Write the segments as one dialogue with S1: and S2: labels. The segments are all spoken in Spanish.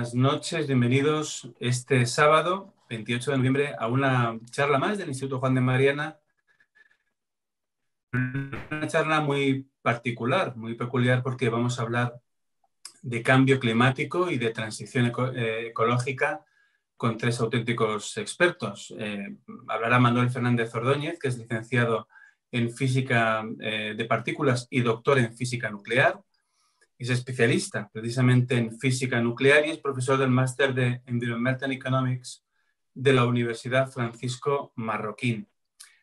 S1: buenas noches, bienvenidos este sábado, 28 de noviembre, a una charla más del Instituto Juan de Mariana. Una charla muy particular, muy peculiar, porque vamos a hablar de cambio climático y de transición ecológica con tres auténticos expertos. Hablará Manuel Fernández Ordóñez, que es licenciado en Física de Partículas y doctor en Física Nuclear. Es especialista precisamente en física nuclear y es profesor del máster de Environmental Economics de la Universidad Francisco Marroquín.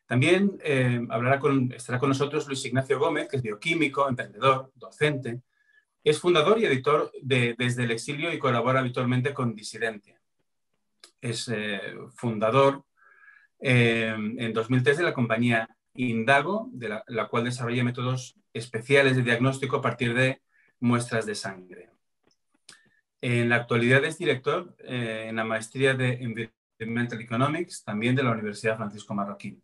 S1: También estará con nosotros Luis Ignacio Gómez, que es bioquímico, emprendedor, docente. Es fundador y editor de Desde el Exilio y colabora habitualmente con Disidencia. Es fundador en 2003 de la compañía Indago, de la cual desarrolla métodos especiales de diagnóstico a partir de muestras de sangre. En la actualidad es director en la maestría de Environmental Economics, también de la Universidad Francisco Marroquín.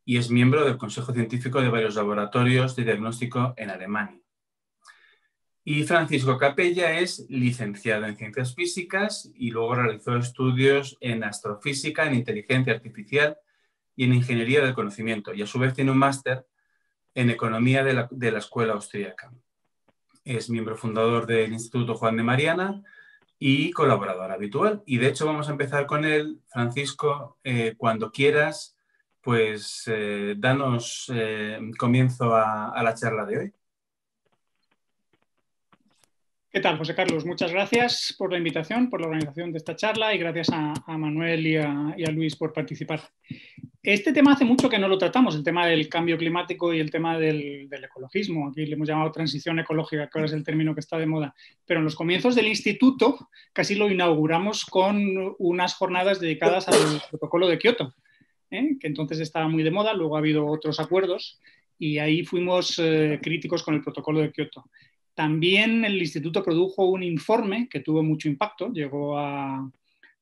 S1: Y es miembro del Consejo Científico de varios laboratorios de diagnóstico en Alemania. Y Francisco Capella es licenciado en Ciencias Físicas y luego realizó estudios en Astrofísica, en Inteligencia Artificial y en Ingeniería del Conocimiento. Y a su vez tiene un máster en Economía de la Escuela Austríaca. Es miembro fundador del Instituto Juan de Mariana y colaborador habitual. Y de hecho vamos a empezar con él. Francisco, cuando quieras, pues danos comienzo a la charla de hoy.
S2: ¿Qué tal, José Carlos? Muchas gracias por la invitación, por la organización de esta charla y gracias a Manuel y a Luis por participar. Este tema hace mucho que no lo tratamos, el tema del cambio climático y el tema del ecologismo. Aquí le hemos llamado transición ecológica, que ahora es el término que está de moda. Pero en los comienzos del instituto casi lo inauguramos con unas jornadas dedicadas al protocolo de Kioto, que entonces estaba muy de moda, luego ha habido otros acuerdos y ahí fuimos críticos con el protocolo de Kioto. También el instituto produjo un informe que tuvo mucho impacto, llegó a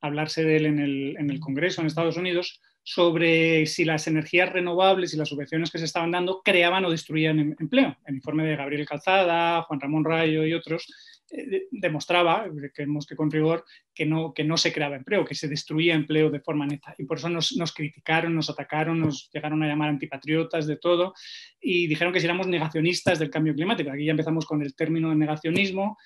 S2: hablarse de él en el Congreso en Estados Unidos, sobre si las energías renovables y las subvenciones que se estaban dando creaban o destruían empleo. El informe de Gabriel Calzada, Juan Ramón Rayo y otros demostraba, creemos que con rigor, que no se creaba empleo, que se destruía empleo de forma neta. Y por eso nos criticaron, nos atacaron, nos llegaron a llamar antipatriotas, de todo, y dijeron que si éramos negacionistas del cambio climático. Aquí ya empezamos con el término de negacionismo,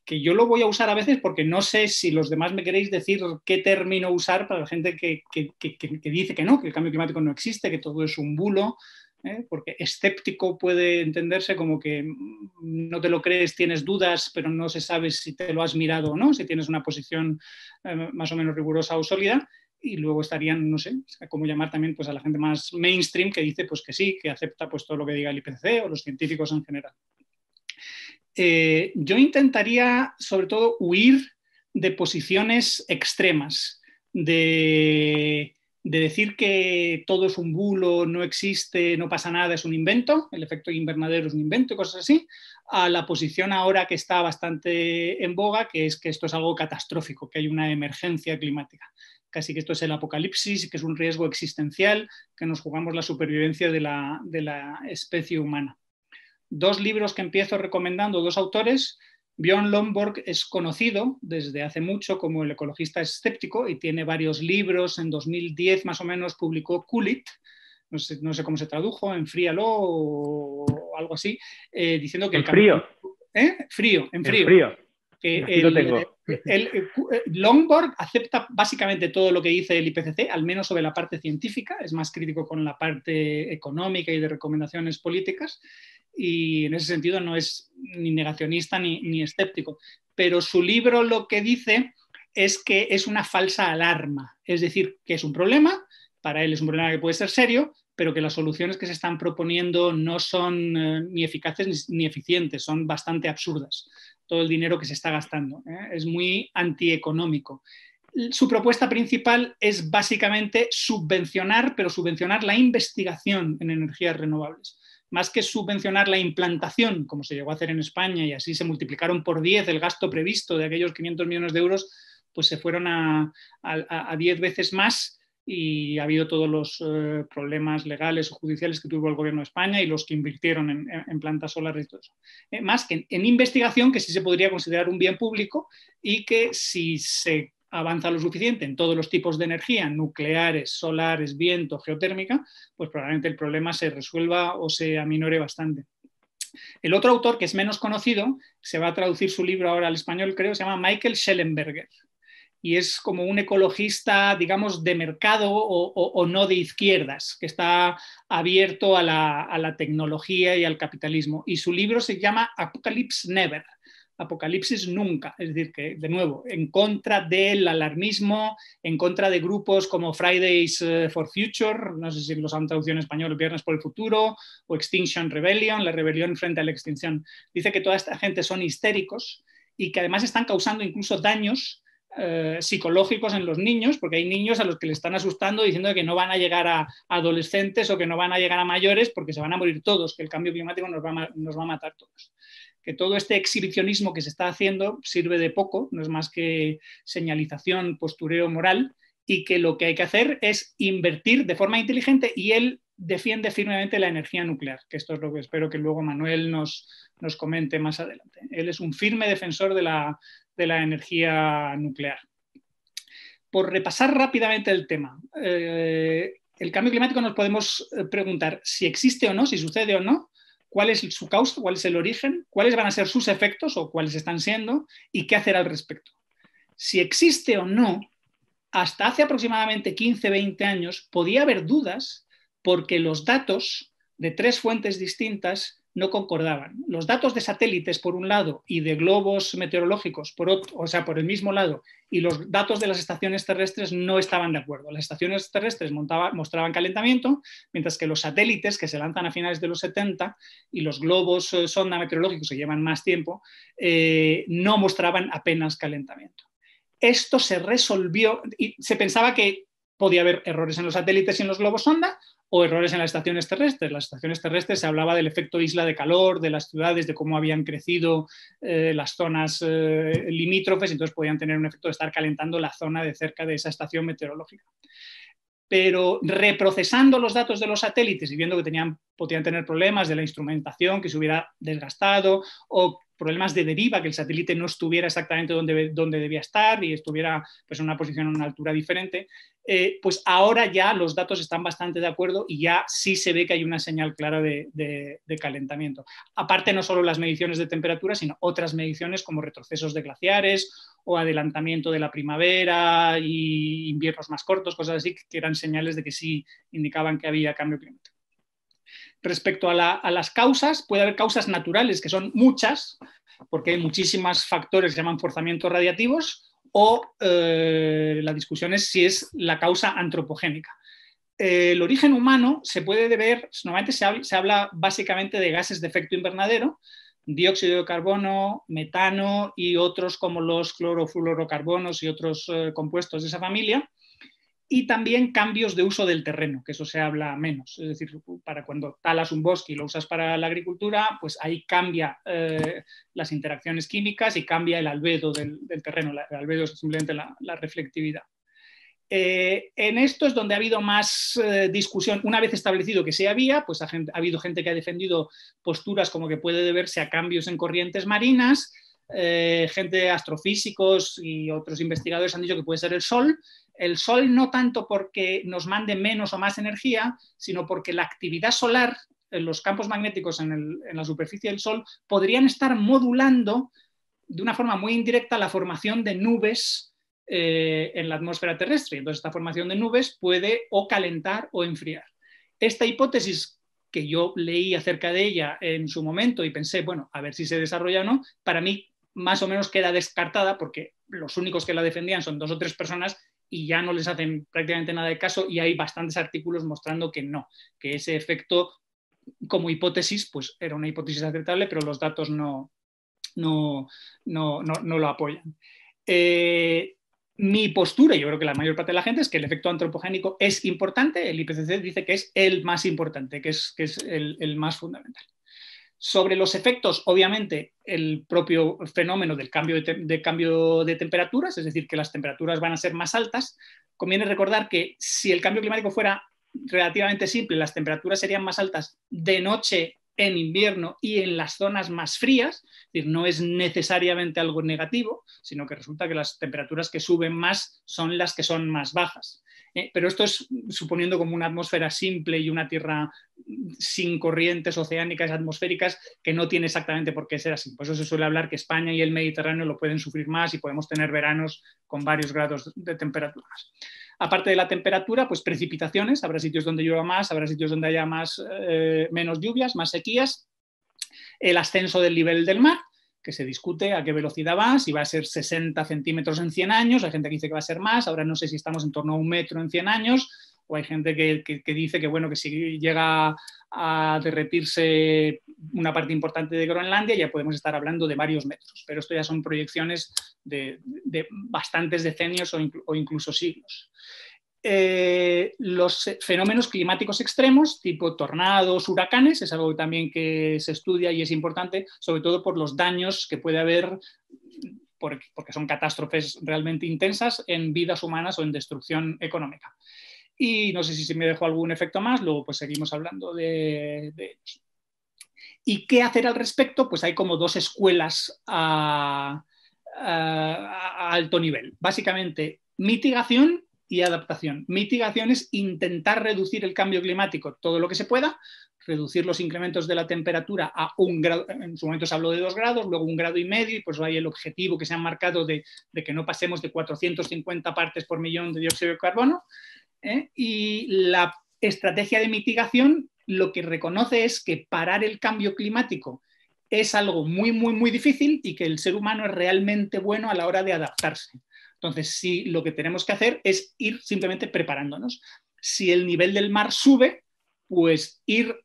S2: que yo lo voy a usar a veces porque no sé si los demás me queréis decir qué término usar para la gente que dice que no, que el cambio climático no existe, que todo es un bulo, porque escéptico puede entenderse como que no te lo crees, tienes dudas, pero no se sabe si te lo has mirado o no, si tienes una posición más o menos rigurosa o sólida. Y luego estarían, no sé, cómo llamar también pues, a la gente más mainstream que dice pues, que sí, que acepta pues, todo lo que diga el IPCC o los científicos en general. Yo intentaría, sobre todo, huir de posiciones extremas, de decir que todo es un bulo, no existe, no pasa nada, es un invento, el efecto invernadero es un invento y cosas así, a la posición ahora que está bastante en boga, que es que esto es algo catastrófico, que hay una emergencia climática. Casi que esto es el apocalipsis, que es un riesgo existencial, que nos jugamos la supervivencia de la especie humana. Dos libros que empiezo recomendando, dos autores. Björn Lomborg es conocido desde hace mucho como el ecologista escéptico y tiene varios libros. En 2010 más o menos publicó Cool It, no sé cómo se tradujo, enfríalo o algo así, diciendo que
S3: el cambio...
S2: Frío. En frío.
S3: Que
S2: Lomborg acepta básicamente todo lo que dice el IPCC, al menos sobre la parte científica, es más crítico con la parte económica y de recomendaciones políticas, y en ese sentido no es ni negacionista ni escéptico. Pero su libro lo que dice es que es una falsa alarma, es decir, que es un problema, para él es un problema que puede ser serio, pero que las soluciones que se están proponiendo no son ni eficaces ni eficientes, son bastante absurdas. Todo el dinero que se está gastando, es muy antieconómico. Su propuesta principal es básicamente subvencionar, pero subvencionar la investigación en energías renovables. Más que subvencionar la implantación, como se llegó a hacer en España, y así se multiplicaron por 10 el gasto previsto de aquellos 500 millones de euros, pues se fueron a 10 veces más, y ha habido todos los problemas legales o judiciales que tuvo el gobierno de España y los que invirtieron en plantas solares y todo eso. Más que en investigación, que sí se podría considerar un bien público y que si se avanza lo suficiente en todos los tipos de energía, nucleares, solares, viento, geotérmica, pues probablemente el problema se resuelva o se aminore bastante. El otro autor, que es menos conocido, se va a traducir su libro ahora al español, creo, se llama Michael Shellenberger. Y es como un ecologista, digamos, de mercado o no de izquierdas, que está abierto a la tecnología y al capitalismo. Y su libro se llama Apocalypse Never, Apocalipsis nunca, es decir, que de nuevo, en contra del alarmismo, en contra de grupos como Fridays for Future, no sé si los han traducido en español, Viernes por el Futuro, o Extinction Rebellion, la rebelión frente a la extinción. Dice que toda esta gente son histéricos y que además están causando incluso daños psicológicos en los niños, porque hay niños a los que le están asustando diciendo que no van a llegar a adolescentes o que no van a llegar a mayores porque se van a morir todos, que el cambio climático nos va a matar todos. Que todo este exhibicionismo que se está haciendo sirve de poco, no es más que señalización, postureo moral, y que lo que hay que hacer es invertir de forma inteligente, y él defiende firmemente la energía nuclear, que esto es lo que espero que luego Manuel nos comente más adelante. Él es un firme defensor de la energía nuclear. Por repasar rápidamente el tema, el cambio climático nos podemos preguntar si existe o no, si sucede o no, cuál es su causa, cuál es el origen, cuáles van a ser sus efectos o cuáles están siendo y qué hacer al respecto. Si existe o no, hasta hace aproximadamente 15-20 años podía haber dudas porque los datos de 3 fuentes distintas no concordaban. Los datos de satélites por un lado y de globos meteorológicos por otro, o sea, por el mismo lado, y los datos de las estaciones terrestres no estaban de acuerdo. Las estaciones terrestres mostraban calentamiento, mientras que los satélites, que se lanzan a finales de los 70, y los globos sonda meteorológicos, que llevan más tiempo, no mostraban apenas calentamiento. Esto se resolvió y se pensaba que podía haber errores en los satélites y en los globos sonda o errores en las estaciones terrestres. Las estaciones terrestres se hablaba del efecto isla de calor, de las ciudades, de cómo habían crecido las zonas limítrofes, entonces podían tener un efecto de estar calentando la zona de cerca de esa estación meteorológica. Pero reprocesando los datos de los satélites y viendo que podían tener problemas de la instrumentación, que se hubiera desgastado, o problemas de deriva, que el satélite no estuviera exactamente donde debía estar y estuviera pues, en una posición, en una altura diferente, pues ahora ya los datos están bastante de acuerdo y ya sí se ve que hay una señal clara de calentamiento. Aparte, no solo las mediciones de temperatura, sino otras mediciones como retrocesos de glaciares o adelantamiento de la primavera y inviernos más cortos, cosas así, que eran señales de que sí indicaban que había cambio climático. Respecto a las causas, puede haber causas naturales, que son muchas, porque hay muchísimos factores que se llaman forzamientos radiativos, o la discusión es si es la causa antropogénica. El origen humano se puede deber, normalmente se habla básicamente de gases de efecto invernadero, dióxido de carbono, metano y otros como los clorofluorocarbonos y otros compuestos de esa familia, y también cambios de uso del terreno, que eso se habla menos. Es decir, para cuando talas un bosque y lo usas para la agricultura, pues ahí cambia las interacciones químicas y cambia el albedo del terreno. El albedo es simplemente la reflectividad. En esto es donde ha habido más discusión. Una vez establecido que sí había, pues ha habido gente que ha defendido posturas como que puede deberse a cambios en corrientes marinas, gente, astrofísicos y otros investigadores han dicho que puede ser el Sol. El Sol no tanto porque nos mande menos o más energía, sino porque la actividad solar, los campos magnéticos en la superficie del Sol, podrían estar modulando de una forma muy indirecta la formación de nubes en la atmósfera terrestre. Entonces, esta formación de nubes puede o calentar o enfriar. Esta hipótesis, que yo leí acerca de ella en su momento y pensé, bueno, a ver si se desarrolla o no, para mí más o menos queda descartada porque los únicos que la defendían son 2 o 3 personas y ya no les hacen prácticamente nada de caso, y hay bastantes artículos mostrando que no, que ese efecto como hipótesis pues era una hipótesis aceptable, pero los datos no lo apoyan. Mi postura, yo creo que la mayor parte de la gente, es que el efecto antropogénico es importante. El IPCC dice que es el más importante, que es el más fundamental. Sobre los efectos, obviamente, el propio fenómeno del cambio de temperaturas, es decir, que las temperaturas van a ser más altas. Conviene recordar que si el cambio climático fuera relativamente simple, las temperaturas serían más altas de noche en invierno y en las zonas más frías, es decir, no es necesariamente algo negativo, sino que resulta que las temperaturas que suben más son las que son más bajas. Pero esto es suponiendo como una atmósfera simple y una Tierra sin corrientes oceánicas atmosféricas, que no tiene exactamente por qué ser así. Por eso se suele hablar que España y el Mediterráneo lo pueden sufrir más y podemos tener veranos con varios grados de temperaturas. Aparte de la temperatura, pues precipitaciones, habrá sitios donde llueva más, habrá sitios donde haya menos lluvias, más sequías. El ascenso del nivel del mar, que se discute a qué velocidad va, si va a ser 60 centímetros en 100 años, hay gente que dice que va a ser más, ahora no sé si estamos en torno a 1 metro en 100 años, o hay gente que dice que, bueno, que si llega a derretirse una parte importante de Groenlandia ya podemos estar hablando de varios metros, pero esto ya son proyecciones de bastantes decenios o incluso siglos. Los fenómenos climáticos extremos, tipo tornados, huracanes, es algo también que se estudia y es importante, sobre todo por los daños que puede haber, porque son catástrofes realmente intensas en vidas humanas o en destrucción económica. Y no sé si me dejó algún efecto más, luego pues seguimos hablando de ellos. ¿Y qué hacer al respecto? Pues hay como dos escuelas a alto nivel. Básicamente, mitigación y adaptación. Mitigación es intentar reducir el cambio climático todo lo que se pueda, reducir los incrementos de la temperatura a 1 grado, en su momento se habló de 2 grados, luego 1,5 grados, y pues hay el objetivo que se han marcado de que no pasemos de 450 partes por millón de dióxido de carbono. Y la estrategia de mitigación lo que reconoce es que parar el cambio climático es algo muy, muy, muy difícil y que el ser humano es realmente bueno a la hora de adaptarse. Entonces, sí, lo que tenemos que hacer es ir simplemente preparándonos. Si el nivel del mar sube, pues ir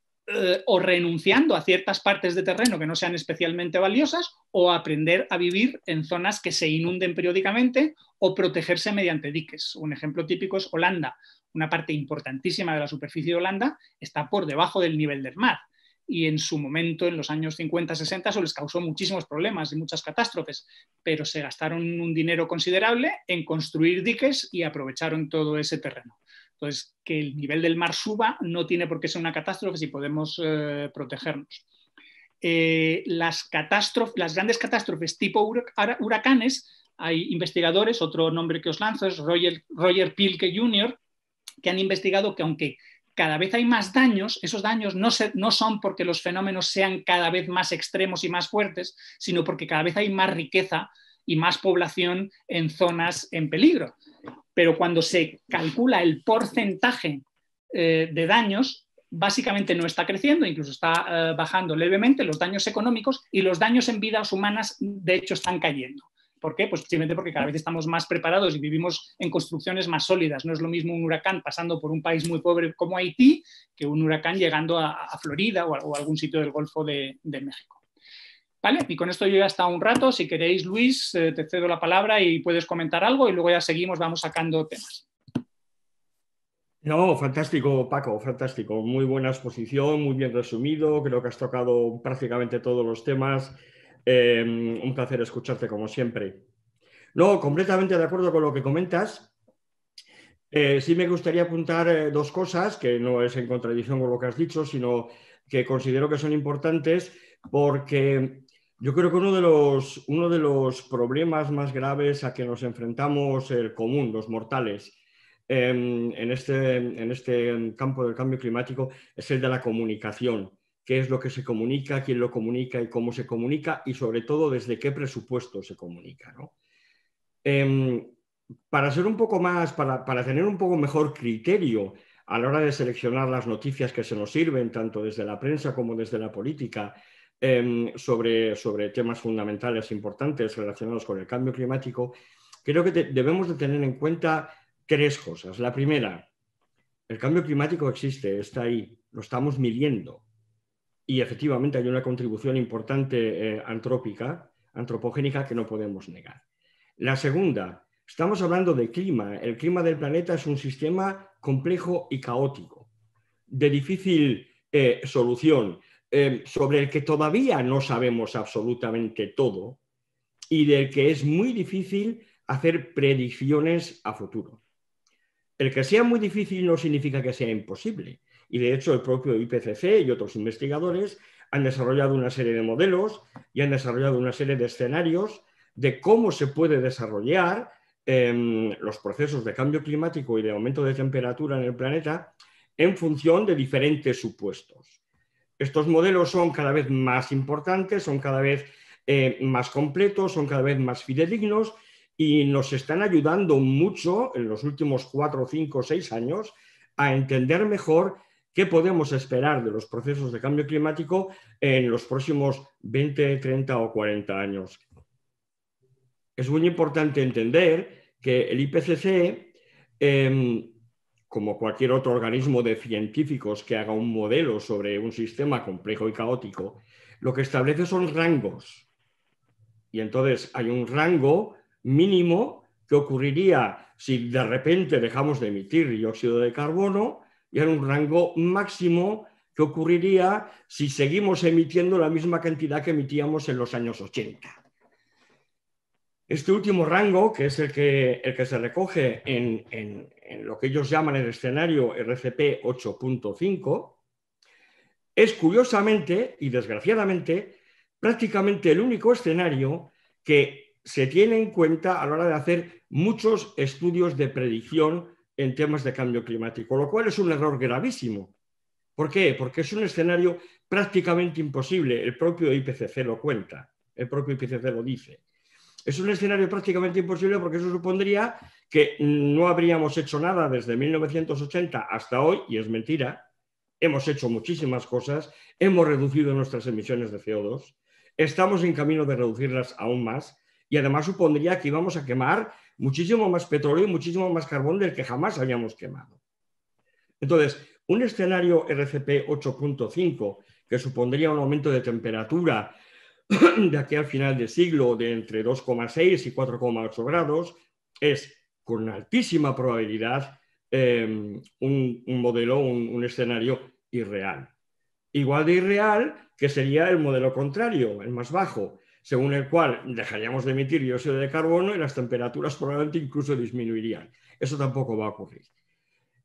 S2: o renunciando a ciertas partes de terreno que no sean especialmente valiosas, o aprender a vivir en zonas que se inunden periódicamente, o protegerse mediante diques. Un ejemplo típico es Holanda. Una parte importantísima de la superficie de Holanda está por debajo del nivel del mar. Y en su momento, en los años 50-60, eso les causó muchísimos problemas y muchas catástrofes, pero se gastaron un dinero considerable en construir diques y aprovecharon todo ese terreno. Entonces, que el nivel del mar suba no tiene por qué ser una catástrofe si podemos protegernos. Las grandes catástrofes tipo huracanes, hay investigadores, otro nombre que os lanzo es Roger Pielke Jr., que han investigado que aunque cada vez hay más daños, esos daños no son porque los fenómenos sean cada vez más extremos y más fuertes, sino porque cada vez hay más riqueza y más población en zonas en peligro. Pero cuando se calcula el porcentaje de daños, básicamente no está creciendo, incluso está bajando levemente los daños económicos, y los daños en vidas humanas, de hecho, están cayendo. ¿Por qué? Pues simplemente porque cada vez estamos más preparados y vivimos en construcciones más sólidas. No es lo mismo un huracán pasando por un país muy pobre como Haití que un huracán llegando a Florida o a algún sitio del Golfo de México. ¿Vale? Y con esto yo ya he estado un rato. Si queréis, Luis, te cedo la palabra y puedes comentar algo y luego ya seguimos, vamos sacando temas.
S3: No, fantástico, Paco, fantástico. Muy buena exposición, muy bien resumido. Creo que has tocado prácticamente todos los temas. Un placer escucharte como siempre. No, completamente de acuerdo con lo que comentas. Sí me gustaría apuntar dos cosas, que no es en contradicción con lo que has dicho, sino que considero que son importantes, porque yo creo que uno de los problemas más graves a que nos enfrentamos el común, los mortales, en este campo del cambio climático, es el de la comunicación. ¿Qué es lo que se comunica, quién lo comunica y cómo se comunica? Y sobre todo, desde qué presupuesto se comunica, ¿no? Para ser un poco más, para tener un poco mejor criterio a la hora de seleccionar las noticias que se nos sirven, tanto desde la prensa como desde la política, sobre temas fundamentales importantes relacionados con el cambio climático, creo que debemos de tener en cuenta tres cosas. La primera, el cambio climático existe, está ahí, lo estamos midiendo. Y efectivamente hay una contribución importante antropogénica que no podemos negar. La segunda, estamos hablando de clima. El clima del planeta es un sistema complejo y caótico, de difícil solución. sobre el que todavía no sabemos absolutamente todo y del que es muy difícil hacer predicciones a futuro. El que sea muy difícil no significa que sea imposible. Y de hecho el propio IPCC y otros investigadores han desarrollado una serie de modelos y han desarrollado una serie de escenarios de cómo se puede desarrollar los procesos de cambio climático y de aumento de temperatura en el planeta en función de diferentes supuestos. Estos modelos son cada vez más importantes, son cada vez más completos, son cada vez más fidedignos y nos están ayudando mucho en los últimos 4, 5, 6 años a entender mejor qué podemos esperar de los procesos de cambio climático en los próximos 20, 30 o 40 años. Es muy importante entender que el IPCC, como cualquier otro organismo de científicos que haga un modelo sobre un sistema complejo y caótico, lo que establece son rangos. Y entonces hay un rango mínimo que ocurriría si de repente dejamos de emitir dióxido de carbono, y hay un rango máximo que ocurriría si seguimos emitiendo la misma cantidad que emitíamos en los años 80. Este último rango, que es el que se recoge en lo que ellos llaman el escenario RCP 8.5, es curiosamente y desgraciadamente prácticamente el único escenario que se tiene en cuenta a la hora de hacer muchos estudios de predicción en temas de cambio climático, lo cual es un error gravísimo. ¿Por qué? Porque es un escenario prácticamente imposible. El propio IPCC lo cuenta, el propio IPCC lo dice. Es un escenario prácticamente imposible porque eso supondría que no habríamos hecho nada desde 1980 hasta hoy, y es mentira. Hemos hecho muchísimas cosas, hemos reducido nuestras emisiones de CO2, estamos en camino de reducirlas aún más, y además supondría que íbamos a quemar muchísimo más petróleo y muchísimo más carbón del que jamás habíamos quemado. Entonces, un escenario RCP 8.5, que supondría un aumento de temperatura de aquí al final del siglo de entre 2,6 y 4,8 grados, es con altísima probabilidad un modelo, un escenario irreal. Igual de irreal que sería el modelo contrario, el más bajo, según el cual dejaríamos de emitir dióxido de carbono y las temperaturas probablemente incluso disminuirían. Eso tampoco va a ocurrir.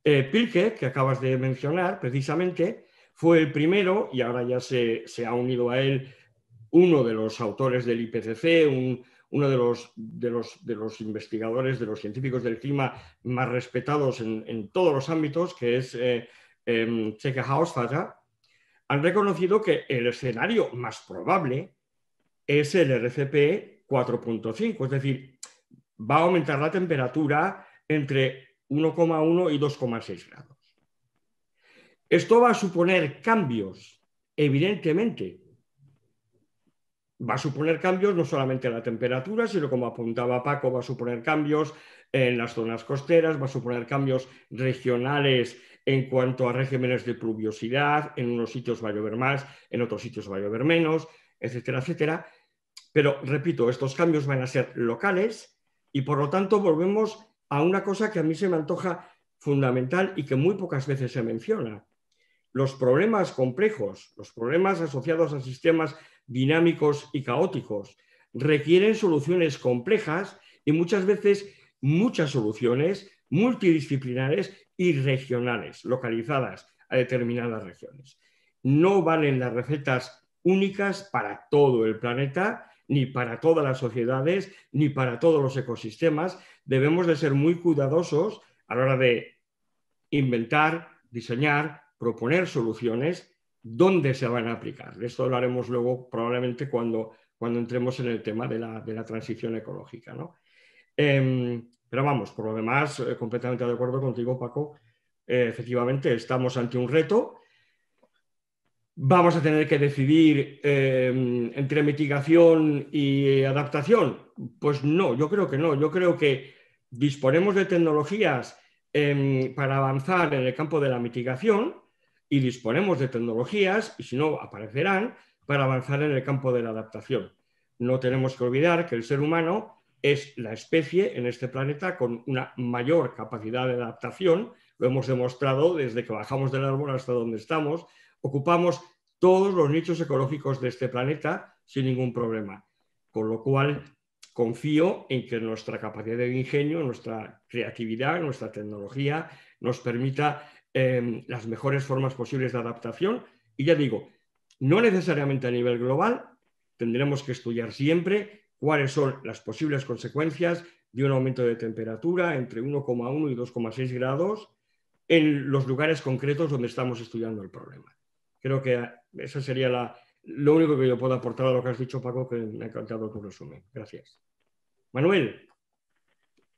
S3: Pilke, que acabas de mencionar, precisamente, fue el primero, y ahora ya se ha unido a él uno de los autores del IPCC, uno de los investigadores, de los científicos del clima más respetados en todos los ámbitos, que es Tjeke Hausvater, han reconocido que el escenario más probable es el RCP 4.5, es decir, va a aumentar la temperatura entre 1,1 y 2,6 grados. Esto va a suponer cambios, evidentemente. Va a suponer cambios no solamente en la temperatura, sino, como apuntaba Paco, va a suponer cambios en las zonas costeras, va a suponer cambios regionales en cuanto a regímenes de pluviosidad. En unos sitios va a llover más, en otros sitios va a llover menos, etcétera, etcétera. Pero, repito, estos cambios van a ser locales y, por lo tanto, volvemos a una cosa que a mí se me antoja fundamental y que muy pocas veces se menciona. Los problemas complejos, los problemas asociados a sistemas dinámicos y caóticos, requieren soluciones complejas y muchas veces muchas soluciones multidisciplinares y regionales, localizadas a determinadas regiones. No valen las recetas únicas para todo el planeta, ni para todas las sociedades, ni para todos los ecosistemas. Debemos de ser muy cuidadosos a la hora de inventar, diseñar, proponer soluciones donde se van a aplicar. Esto lo haremos luego probablemente cuando entremos en el tema de la transición ecológica, ¿no? Pero vamos, por lo demás, completamente de acuerdo contigo, Paco. Efectivamente, estamos ante un reto. ¿Vamos a tener que decidir entre mitigación y adaptación? Pues no, yo creo que no. Yo creo que disponemos de tecnologías para avanzar en el campo de la mitigación y disponemos de tecnologías, y si no, aparecerán, para avanzar en el campo de la adaptación. No tenemos que olvidar que el ser humano es la especie en este planeta con una mayor capacidad de adaptación. Lo hemos demostrado desde que bajamos del árbol hasta donde estamos. Ocupamos todos los nichos ecológicos de este planeta sin ningún problema. Con lo cual, confío en que nuestra capacidad de ingenio, nuestra creatividad, nuestra tecnología nos permita las mejores formas posibles de adaptación. Y ya digo, no necesariamente a nivel global, tendremos que estudiar siempre cuáles son las posibles consecuencias de un aumento de temperatura entre 1,1 y 2,6 grados en los lugares concretos donde estamos estudiando el problema. Creo que eso sería lo único que yo puedo aportar a lo que has dicho, Paco, que me ha encantado tu resumen. Gracias. Manuel.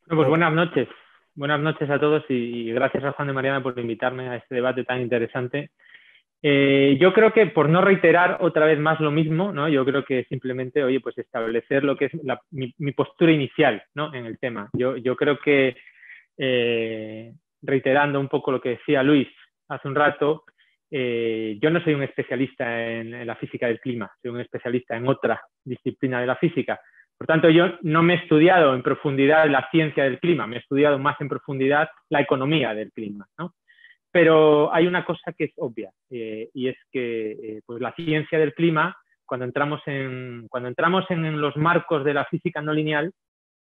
S4: Pues buenas noches. Buenas noches a todos y gracias a Juan de Mariana por invitarme a este debate tan interesante. Yo creo que por no reiterar otra vez más lo mismo, ¿no? Yo creo que simplemente, oye, pues establecer lo que es mi postura inicial, ¿no? En el tema. Yo creo que, reiterando un poco lo que decía Luis hace un rato, yo no soy un especialista en la física del clima, soy un especialista en otra disciplina de la física. Por tanto, yo no me he estudiado en profundidad la ciencia del clima, me he estudiado más en profundidad la economía del clima, ¿no? Pero hay una cosa que es obvia, y es que pues la ciencia del clima, cuando entramos en los marcos de la física no lineal,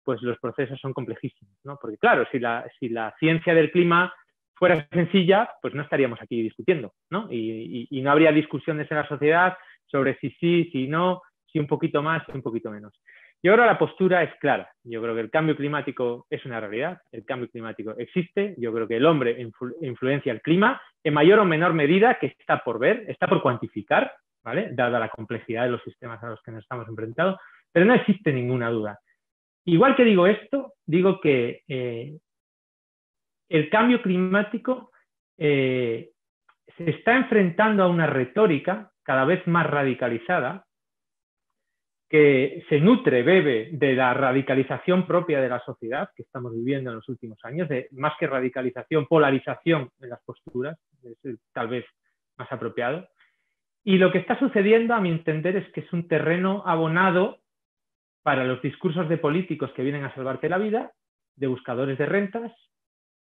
S4: pues los procesos son complejísimos, ¿no? Porque claro, si la ciencia del clima fuera sencilla, pues no estaríamos aquí discutiendo, ¿no? Y no habría discusiones en la sociedad sobre si sí, si no, si un poquito más, si un poquito menos. Y ahora la postura es clara. Yo creo que el cambio climático es una realidad, el cambio climático existe, yo creo que el hombre influencia el clima en mayor o menor medida, que está por ver, está por cuantificar, ¿vale? Dada la complejidad de los sistemas a los que nos estamos enfrentando, pero no existe ninguna duda. Igual que digo esto, digo que el cambio climático se está enfrentando a una retórica cada vez más radicalizada, que se nutre, bebe de la radicalización propia de la sociedad que estamos viviendo en los últimos años, de más que radicalización, polarización en las posturas, es tal vez más apropiado. Y lo que está sucediendo, a mi entender, es que es un terreno abonado para los discursos de políticos que vienen a salvarte la vida, de buscadores de rentas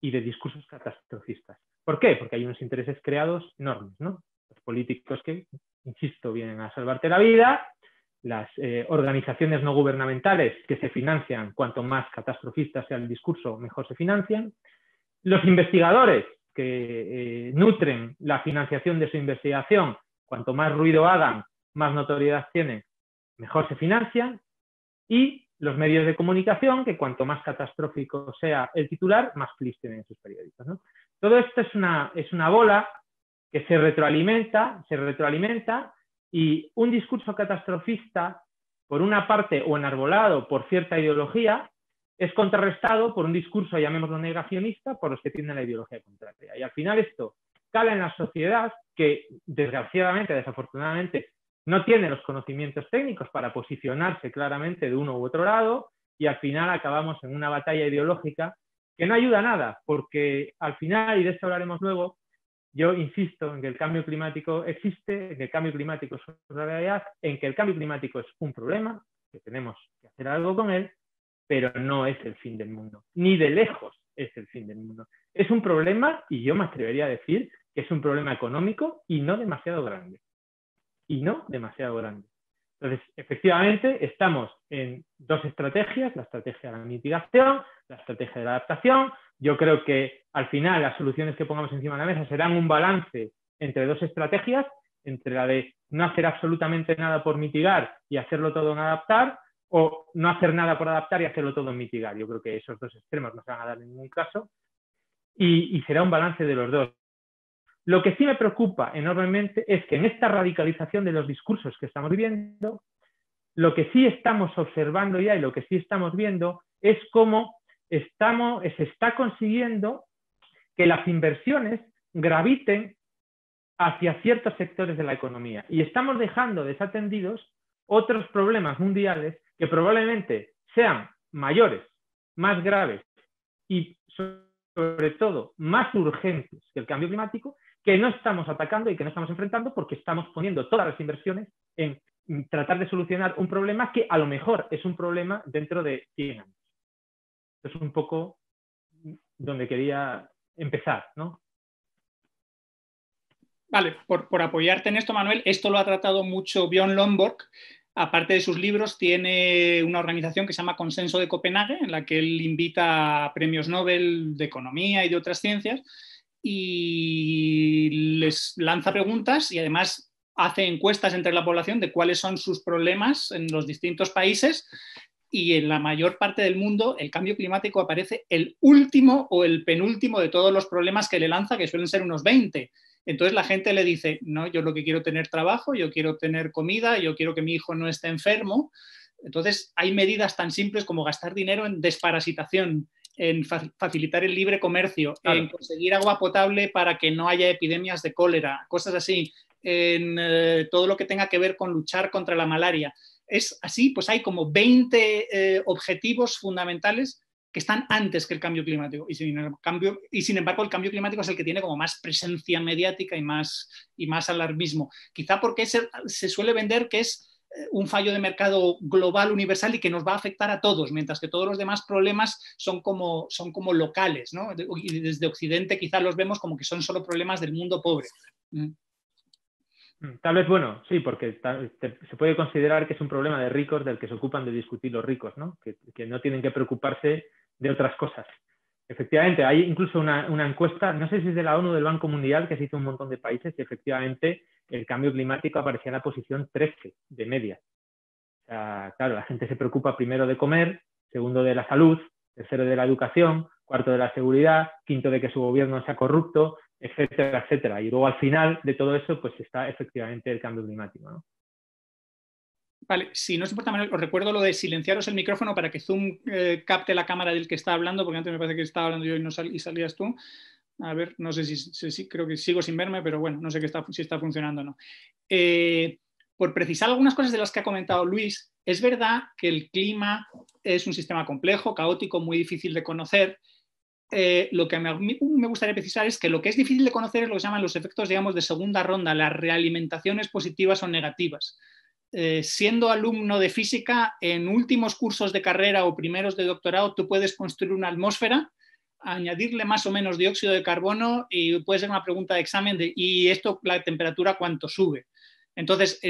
S4: y de discursos catastrofistas. ¿Por qué? Porque hay unos intereses creados enormes, ¿no? Los políticos que, insisto, vienen a salvarte la vida, las organizaciones no gubernamentales que se financian, cuanto más catastrofista sea el discurso, mejor se financian, los investigadores que nutren la financiación de su investigación, cuanto más ruido hagan, más notoriedad tienen, mejor se financian, y los medios de comunicación, que cuanto más catastrófico sea el titular, más clics tienen en sus periódicos, ¿no? Todo esto es una bola que se retroalimenta, y un discurso catastrofista, por una parte, o enarbolado por cierta ideología, es contrarrestado por un discurso, llamémoslo negacionista, por los que tienen la ideología contraria. Y al final esto cala en la sociedad que, desgraciadamente, desafortunadamente, no tiene los conocimientos técnicos para posicionarse claramente de uno u otro lado, y al final acabamos en una batalla ideológica que no ayuda a nada, porque al final, y de esto hablaremos luego, yo insisto en que el cambio climático existe, en que el cambio climático es una realidad, en que el cambio climático es un problema, que tenemos que hacer algo con él, pero no es el fin del mundo, ni de lejos es el fin del mundo. Es un problema, y yo me atrevería a decir que es un problema económico y no demasiado grande. Entonces, efectivamente, estamos en dos estrategias, la estrategia de la mitigación, la estrategia de la adaptación. Yo creo que al final las soluciones que pongamos encima de la mesa serán un balance entre dos estrategias, entre la de no hacer absolutamente nada por mitigar y hacerlo todo en adaptar, o no hacer nada por adaptar y hacerlo todo en mitigar. Yo creo que esos dos extremos no se van a dar en ningún caso, y será un balance de los dos. Lo que sí me preocupa enormemente es que en esta radicalización de los discursos que estamos viviendo, lo que sí estamos observando ya y lo que sí estamos viendo es cómo se está consiguiendo que las inversiones graviten hacia ciertos sectores de la economía. Y estamos dejando desatendidos otros problemas mundiales que probablemente sean mayores, más graves y sobre todo más urgentes que el cambio climático, que no estamos atacando y que no estamos enfrentando porque estamos poniendo todas las inversiones en tratar de solucionar un problema que a lo mejor es un problema dentro de 100 años. Es un poco donde quería empezar, ¿no?
S2: Vale, por apoyarte en esto, Manuel, esto lo ha tratado mucho Björn Lomborg. Aparte de sus libros, tiene una organización que se llama Consenso de Copenhague, en la que él invita a premios Nobel de Economía y de otras ciencias y les lanza preguntas y además hace encuestas entre la población de cuáles son sus problemas en los distintos países, y en la mayor parte del mundo el cambio climático aparece el último o el penúltimo de todos los problemas que le lanza, que suelen ser unos 20. Entonces la gente le dice, no, yo lo que quiero es tener trabajo, yo quiero tener comida, yo quiero que mi hijo no esté enfermo. Entonces hay medidas tan simples como gastar dinero en desparasitación, en facilitar el libre comercio, claro, en conseguir agua potable para que no haya epidemias de cólera, cosas así, en todo lo que tenga que ver con luchar contra la malaria. Es así, pues hay como 20 objetivos fundamentales que están antes que el cambio climático, y sin embargo el cambio climático es el que tiene como más presencia mediática y más alarmismo, quizá porque se suele vender que es un fallo de mercado global, universal, y que nos va a afectar a todos, mientras que todos los demás problemas son como locales, ¿no? Y desde Occidente quizá los vemos como que son solo problemas del mundo pobre.
S4: Tal vez, bueno, sí, porque se puede considerar que es un problema de ricos del que se ocupan de discutir los ricos, ¿no? Que no tienen que preocuparse de otras cosas. Efectivamente, hay incluso una encuesta, no sé si es de la ONU o del Banco Mundial, que se hizo en un montón de países, y efectivamente el cambio climático aparecía en la posición 13 de media. O sea, claro, la gente se preocupa primero de comer, segundo de la salud, tercero de la educación, cuarto de la seguridad, quinto de que su gobierno sea corrupto, etcétera, etcétera. Y luego al final de todo eso, pues está efectivamente el cambio climático, ¿no?
S2: Vale, si no os importa, Manuel, os recuerdo lo de silenciaros el micrófono para que Zoom capte la cámara del que está hablando, porque antes me parece que estaba hablando yo y salías tú. A ver, no sé si creo que sigo sin verme, pero bueno, no sé si está funcionando o no. Por precisar algunas cosas de las que ha comentado Luis, es verdad que el clima es un sistema complejo, caótico, muy difícil de conocer. Lo que a mí me gustaría precisar es que lo que es difícil de conocer es lo que se llaman los efectos, digamos, de segunda ronda, las realimentaciones positivas o negativas. Siendo alumno de física, en últimos cursos de carrera o primeros de doctorado, tú puedes construir una atmósfera, añadirle más o menos dióxido de carbono y puede ser una pregunta de examen de ¿y esto, la temperatura, cuánto sube? Entonces,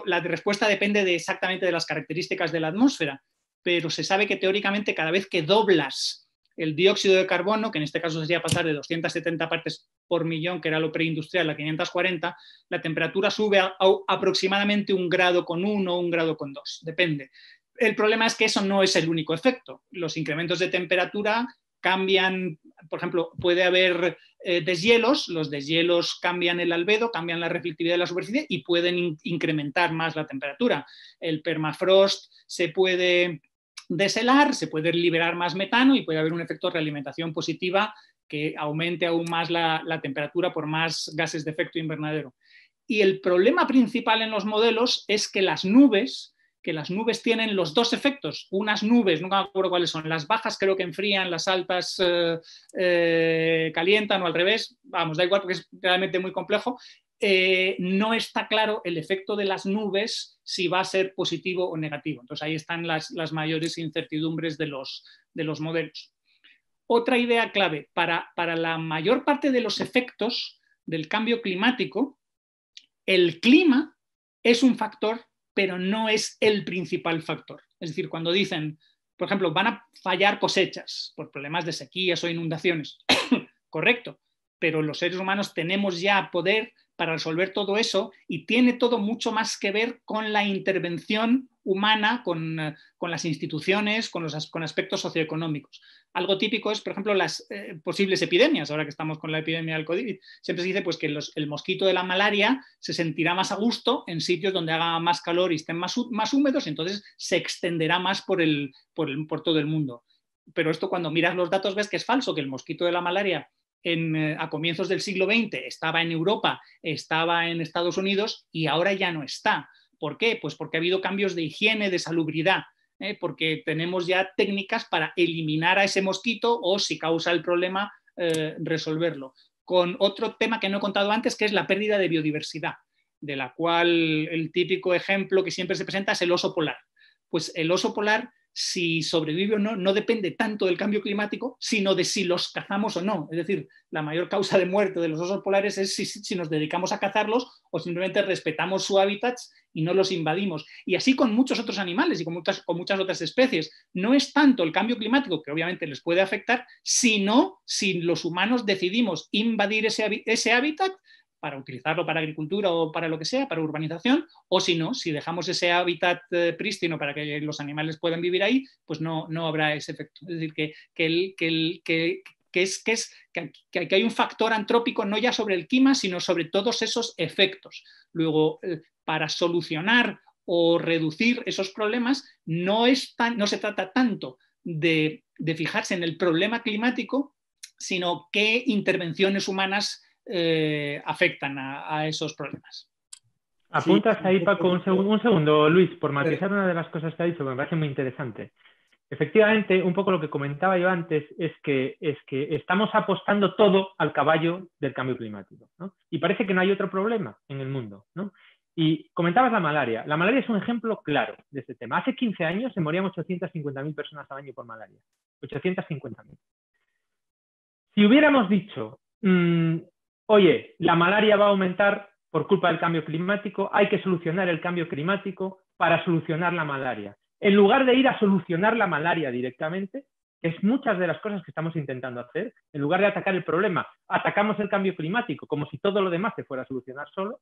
S2: la respuesta depende exactamente de las características de la atmósfera, pero se sabe que teóricamente cada vez que doblas el dióxido de carbono, que en este caso sería pasar de 270 partes por millón, que era lo preindustrial, a 540, la temperatura sube a aproximadamente 1,1 grados o 1,2 grados, depende. El problema es que eso no es el único efecto. Los incrementos de temperatura cambian, por ejemplo, puede haber deshielos, los deshielos cambian el albedo, cambian la reflectividad de la superficie y pueden incrementar más la temperatura. El permafrost se puede deshelar, se puede liberar más metano y puede haber un efecto de realimentación positiva que aumente aún más la temperatura por más gases de efecto invernadero. Y el problema principal en los modelos es que las nubes tienen los dos efectos. Unas nubes, no me acuerdo cuáles son, las bajas creo que enfrían, las altas calientan o al revés, vamos, da igual porque es realmente muy complejo. No está claro el efecto de las nubes si va a ser positivo o negativo. Entonces ahí están las mayores incertidumbres de los modelos. Otra idea clave, para la mayor parte de los efectos del cambio climático, el clima es un factor, pero no es el principal factor. Es decir, cuando dicen, por ejemplo, van a fallar cosechas por problemas de sequías o inundaciones, correcto, pero los seres humanos tenemos ya poder para resolver todo eso y tiene todo mucho más que ver con la intervención humana, con las instituciones, con aspectos socioeconómicos. Algo típico es, por ejemplo, las posibles epidemias. Ahora que estamos con la epidemia del COVID, siempre se dice pues, que el mosquito de la malaria se sentirá más a gusto en sitios donde haga más calor y estén más húmedos, y entonces se extenderá más por todo el mundo. Pero esto, cuando miras los datos, ves que es falso, que el mosquito de la malaria a comienzos del siglo XX estaba en Europa, estaba en Estados Unidos y ahora ya no está. ¿Por qué? Pues porque ha habido cambios de higiene, de salubridad, porque tenemos ya técnicas para eliminar a ese mosquito o, si causa el problema, resolverlo. Con otro tema que no he contado antes, que es la pérdida de biodiversidad, de la cual el típico ejemplo que siempre se presenta es el oso polar. Pues el oso polar si sobrevive o no, no depende tanto del cambio climático, sino de si los cazamos o no. Es decir, la mayor causa de muerte de los osos polares es si nos dedicamos a cazarlos o simplemente respetamos su hábitat y no los invadimos. Y así con muchos otros animales y con muchas otras especies. No es tanto el cambio climático, que obviamente les puede afectar, sino si los humanos decidimos invadir ese hábitat para utilizarlo para agricultura o para lo que sea, para urbanización, o si no, si dejamos ese hábitat prístino para que los animales puedan vivir ahí, pues no habrá ese efecto. Es decir, que hay un factor antrópico no ya sobre el clima, sino sobre todos esos efectos. Luego, para solucionar o reducir esos problemas, no se trata tanto de fijarse en el problema climático, sino qué intervenciones humanas afectan a esos problemas.
S4: Apuntas ahí, Paco, un segundo, Luis, por matizar una de las cosas que ha dicho, que me parece muy interesante. Efectivamente, un poco lo que comentaba yo antes es que estamos apostando todo al caballo del cambio climático, ¿no? Y parece que no hay otro problema en el mundo, ¿no? Y comentabas la malaria. La malaria es un ejemplo claro de este tema. Hace 15 años se morían 850.000 personas al año por malaria. 850.000. Si hubiéramos dicho, oye, la malaria va a aumentar por culpa del cambio climático, hay que solucionar el cambio climático para solucionar la malaria. En lugar de ir a solucionar la malaria directamente, que es muchas de las cosas que estamos intentando hacer, en lugar de atacar el problema, atacamos el cambio climático como si todo lo demás se fuera a solucionar solo,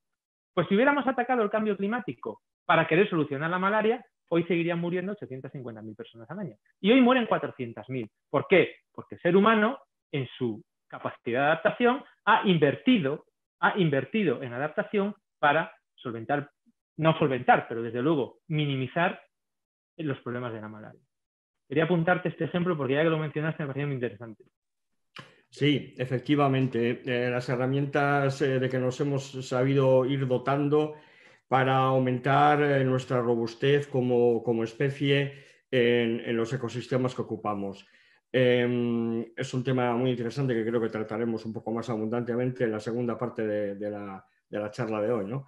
S4: pues si hubiéramos atacado el cambio climático para querer solucionar la malaria, hoy seguirían muriendo 850.000 personas al año. Y hoy mueren 400.000. ¿Por qué? Porque el ser humano, en su capacidad de adaptación, ha invertido en adaptación para solventar, no solventar, pero desde luego minimizar los problemas de la malaria. Quería apuntarte este ejemplo porque ya que lo mencionaste me parecía muy interesante.
S3: Sí, efectivamente, las herramientas de que nos hemos sabido ir dotando para aumentar nuestra robustez como especie en los ecosistemas que ocupamos. Es un tema muy interesante que creo que trataremos un poco más abundantemente en la segunda parte de la charla de hoy, ¿no?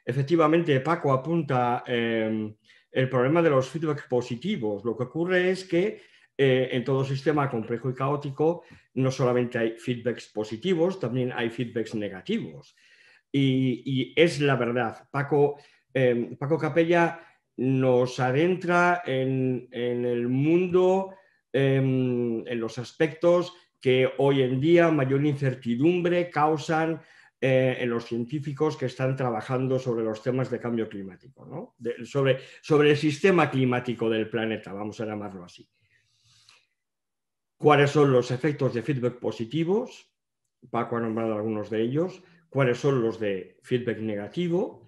S3: Efectivamente, Paco apunta el problema de los feedbacks positivos. Lo que ocurre es que en todo sistema complejo y caótico no solamente hay feedbacks positivos, también hay feedbacks negativos. Y es la verdad. Paco Capella nos adentra en el mundo, en los aspectos que hoy en día mayor incertidumbre causan en los científicos que están trabajando sobre los temas de cambio climático, ¿no? sobre el sistema climático del planeta, vamos a llamarlo así. ¿Cuáles son los efectos de feedback positivos? Paco ha nombrado algunos de ellos. ¿Cuáles son los de feedback negativo?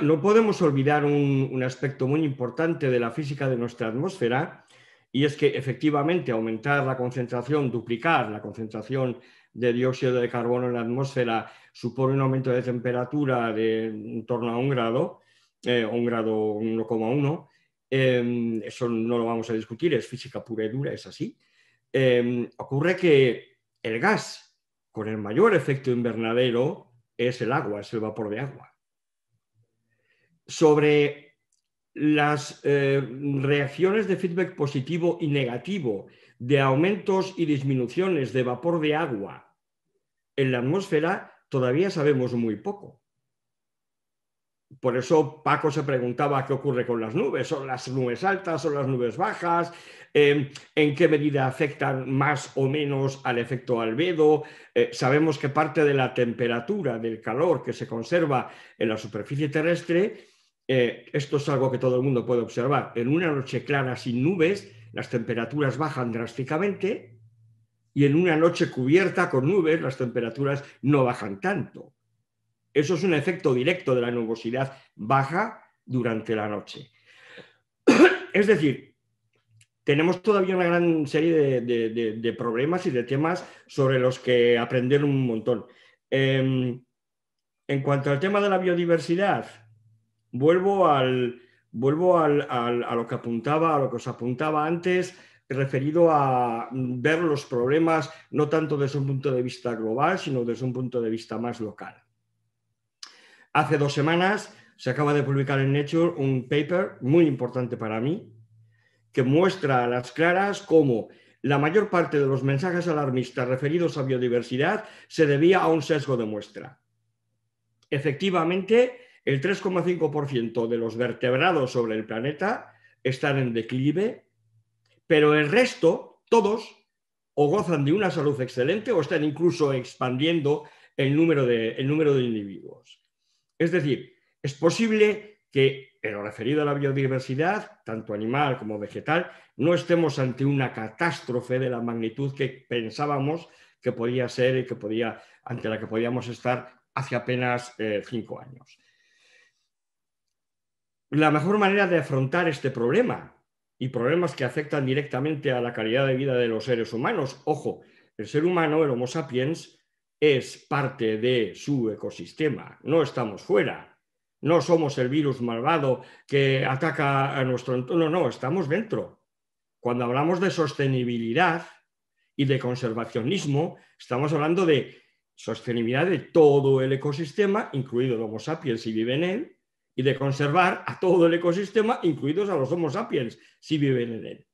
S3: No podemos olvidar un aspecto muy importante de la física de nuestra atmósfera, y es que efectivamente aumentar la concentración, duplicar la concentración de dióxido de carbono en la atmósfera supone un aumento de temperatura de en torno a 1 grado, o 1 grado 1,1. Eso no lo vamos a discutir, es física pura y dura, es así. Ocurre que el gas con el mayor efecto invernadero es el agua, es el vapor de agua. Sobre las reacciones de feedback positivo y negativo de aumentos y disminuciones de vapor de agua en la atmósfera todavía sabemos muy poco. Por eso Paco se preguntaba qué ocurre con las nubes. ¿Son las nubes altas? ¿Son las nubes bajas? ¿En qué medida afectan más o menos al efecto albedo? Sabemos que parte de la temperatura, del calor que se conserva en la superficie terrestre, esto es algo que todo el mundo puede observar. En una noche clara sin nubes, las temperaturas bajan drásticamente, y en una noche cubierta con nubes, las temperaturas no bajan tanto. Eso es un efecto directo de la nubosidad baja durante la noche. Es decir, tenemos todavía una gran serie de problemas y de temas sobre los que aprender un montón. En cuanto al tema de la biodiversidad, vuelvo a lo que apuntaba, a lo que os apuntaba antes, referido a ver los problemas no tanto desde un punto de vista global, sino desde un punto de vista más local. Hace 2 semanas se acaba de publicar en Nature un paper muy importante para mí, que muestra a las claras cómo la mayor parte de los mensajes alarmistas referidos a biodiversidad se debía a un sesgo de muestra. Efectivamente, el 3,5% de los vertebrados sobre el planeta están en declive, pero el resto, todos, o gozan de una salud excelente o están incluso expandiendo el número de individuos. Es decir, es posible que en lo referido a la biodiversidad, tanto animal como vegetal, no estemos ante una catástrofe de la magnitud que pensábamos que podía ser y ante la que podíamos estar hace apenas 5 años. La mejor manera de afrontar este problema y problemas que afectan directamente a la calidad de vida de los seres humanos, ojo, el ser humano, el Homo sapiens, es parte de su ecosistema, no estamos fuera. No somos el virus malvado que ataca a nuestro entorno, no, estamos dentro. Cuando hablamos de sostenibilidad y de conservacionismo, estamos hablando de sostenibilidad de todo el ecosistema, incluido el Homo sapiens si vive en él, y de conservar a todo el ecosistema, incluidos a los Homo sapiens si viven en él.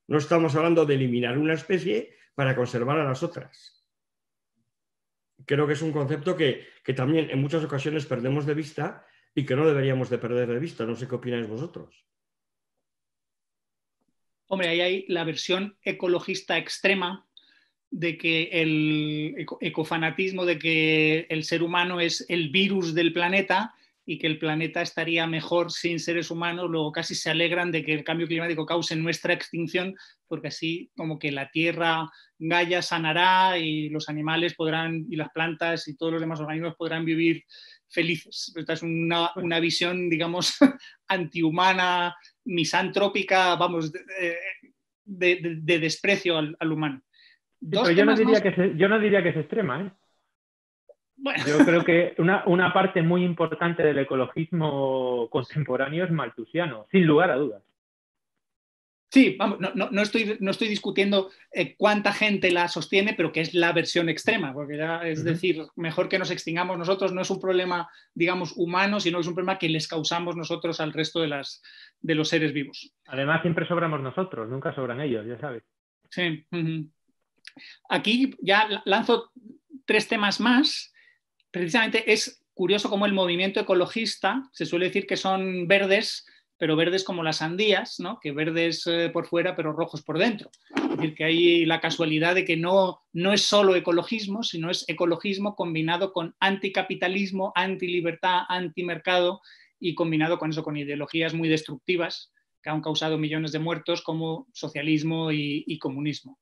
S3: No estamos hablando de eliminar una especie para conservar a las otras. Creo que es un concepto que también en muchas ocasiones perdemos de vista y que no deberíamos de perder de vista. No sé qué opináis vosotros.
S2: Hombre, ahí hay la versión ecologista extrema de que el ecofanatismo, de que el ser humano es el virus del planeta y que el planeta estaría mejor sin seres humanos, luego casi se alegran de que el cambio climático cause nuestra extinción, porque así como que la tierra Gaia sanará y los animales podrán, y las plantas y todos los demás organismos podrán vivir felices. Esta es una visión, digamos, antihumana, misantrópica, vamos, de desprecio al humano.
S4: Sí, pero yo no diría que es extrema, ¿eh? Bueno. Yo creo que una parte muy importante del ecologismo contemporáneo es malthusiano, sin lugar a dudas.
S2: Sí, vamos, no estoy discutiendo cuánta gente la sostiene, pero que es la versión extrema, porque ya es decir, mejor que nos extingamos nosotros, no es un problema, digamos, humano, sino es un problema que les causamos nosotros al resto de los seres vivos.
S4: Además, siempre sobramos nosotros, nunca sobran ellos, ya sabes.
S2: Sí. Aquí ya lanzo 3 temas más. Precisamente es curioso cómo el movimiento ecologista se suele decir que son verdes, pero verdes como las sandías, ¿no? Que verdes por fuera, pero rojos por dentro. Es decir, que hay la casualidad de que no es solo ecologismo, sino es ecologismo combinado con anticapitalismo, antilibertad, antimercado y combinado con eso, con ideologías muy destructivas que han causado millones de muertos como socialismo y comunismo.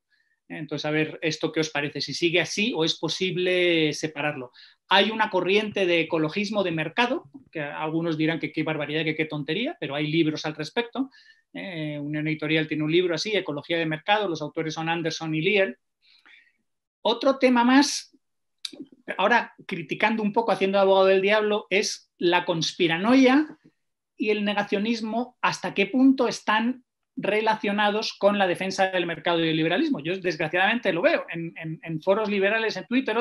S2: Entonces, a ver, ¿esto qué os parece? ¿Si sigue así o es posible separarlo? Hay una corriente de ecologismo de mercado, que algunos dirán que qué barbaridad, que qué tontería, pero hay libros al respecto. Unión Editorial tiene un libro así, Ecología de Mercado, los autores son Anderson y Lear. Otro tema más, ahora criticando un poco, haciendo abogado del diablo, es la conspiranoia y el negacionismo, hasta qué punto están relacionados con la defensa del mercado y del liberalismo. Yo desgraciadamente lo veo en foros liberales, en Twitter,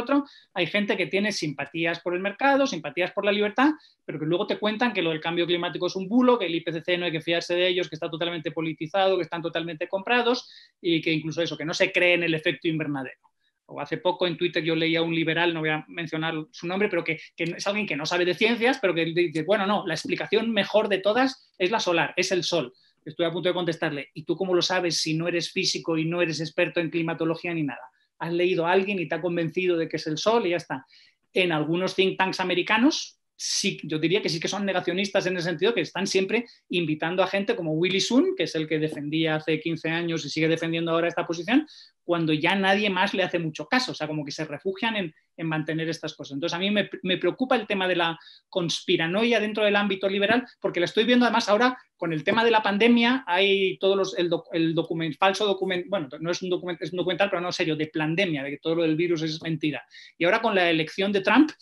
S2: hay gente que tiene simpatías por el mercado, simpatías por la libertad, pero que luego te cuentan que lo del cambio climático es un bulo, que el IPCC no hay que fiarse de ellos, que está totalmente politizado, que están totalmente comprados y que incluso eso, que no se cree en el efecto invernadero. O hace poco en Twitter yo leía a un liberal, no voy a mencionar su nombre, pero que es alguien que no sabe de ciencias, pero que dice, bueno, no, la explicación mejor de todas es la solar, es el sol. Estoy a punto de contestarle, ¿y tú cómo lo sabes si no eres físico y no eres experto en climatología ni nada? Has leído a alguien y te ha convencido de que es el sol y ya está. En algunos think tanks americanos, sí, yo diría que sí que son negacionistas en el sentido que están siempre invitando a gente como Willy Sun, que es el que defendía hace 15 años y sigue defendiendo ahora esta posición, cuando ya nadie más le hace mucho caso, o sea, como que se refugian en mantener estas cosas. Entonces, a mí me preocupa el tema de la conspiranoia dentro del ámbito liberal, porque la estoy viendo además ahora con el tema de la pandemia, hay todos el falso documento, bueno, no es un documento, es un documental, pero no serio, de pandemia, de que todo lo del virus es mentira. Y ahora con la elección de Trump,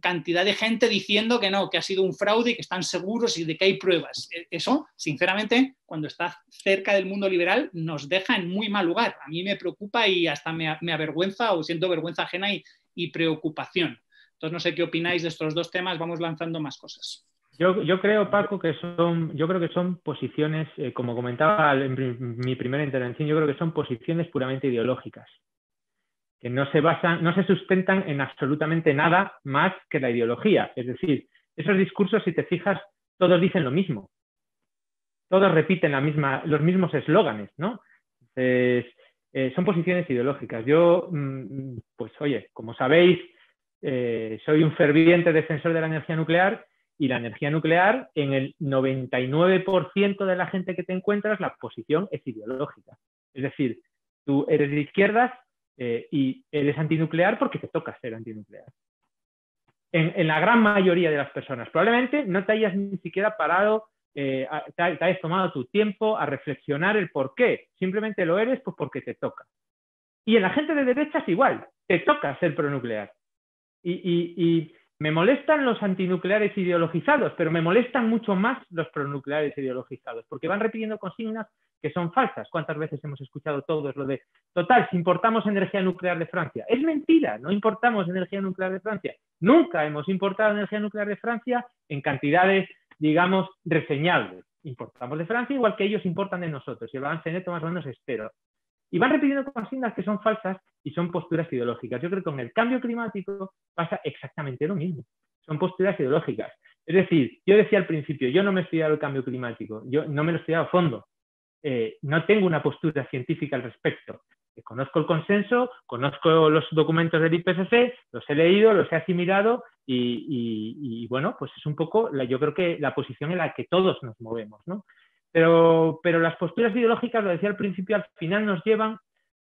S2: cantidad de gente diciendo que no, que ha sido un fraude y que están seguros y de que hay pruebas. Eso, sinceramente, cuando está cerca del mundo liberal, nos deja en muy mal lugar. A mí me preocupa y hasta me avergüenza o siento vergüenza ajena y preocupación. Entonces, no sé qué opináis de estos 2 temas. Vamos lanzando más cosas.
S4: Yo creo, Paco, yo creo que son posiciones, como comentaba en mi primera intervención, yo creo que son posiciones puramente ideológicas, que no se sustentan en absolutamente nada más que la ideología. Es decir, esos discursos, si te fijas, todos dicen lo mismo. Todos repiten los mismos eslóganes, ¿no? Entonces, son posiciones ideológicas. Yo, pues oye, como sabéis, soy un ferviente defensor de la energía nuclear, y la energía nuclear, en el 99% de la gente que te encuentras, la posición es ideológica. Es decir, tú eres de izquierdas y eres antinuclear porque te toca ser antinuclear. En la gran mayoría de las personas. Probablemente no te hayas ni siquiera parado, te hayas tomado tu tiempo a reflexionar el por qué. Simplemente lo eres pues porque te toca. Y en la gente de derechas igual, te toca ser pronuclear. Y me molestan los antinucleares ideologizados, pero me molestan mucho más los pronucleares ideologizados, porque van repitiendo consignas que son falsas. ¿Cuántas veces hemos escuchado todos lo de, total, si importamos energía nuclear de Francia? Es mentira, no importamos energía nuclear de Francia. Nunca hemos importado energía nuclear de Francia en cantidades, digamos, reseñables. Importamos de Francia igual que ellos importan de nosotros, y el balance neto más o menos es cero. Y van repitiendo consignas que son falsas y son posturas ideológicas. Yo creo que con el cambio climático pasa exactamente lo mismo. Son posturas ideológicas. Es decir, yo decía al principio, yo no me he estudiado el cambio climático, yo no me lo he estudiado a fondo. No tengo una postura científica al respecto. Conozco el consenso, conozco los documentos del IPCC, los he leído, los he asimilado y bueno, pues es un poco, yo creo que la posición en la que todos nos movemos, ¿no? Pero las posturas ideológicas, lo decía al principio, al final nos llevan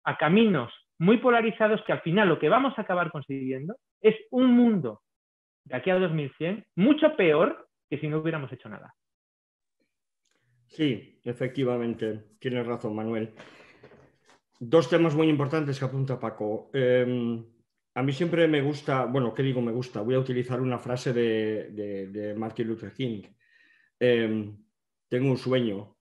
S4: a caminos muy polarizados que al final lo que vamos a acabar consiguiendo es un mundo de aquí a 2100 mucho peor que si no hubiéramos hecho nada.
S3: Sí, efectivamente, tienes razón, Manuel. Dos temas muy importantes que apunta Paco. A mí siempre me gusta, bueno, ¿qué digo me gusta? Voy a utilizar una frase de Martin Luther King. Tengo un sueño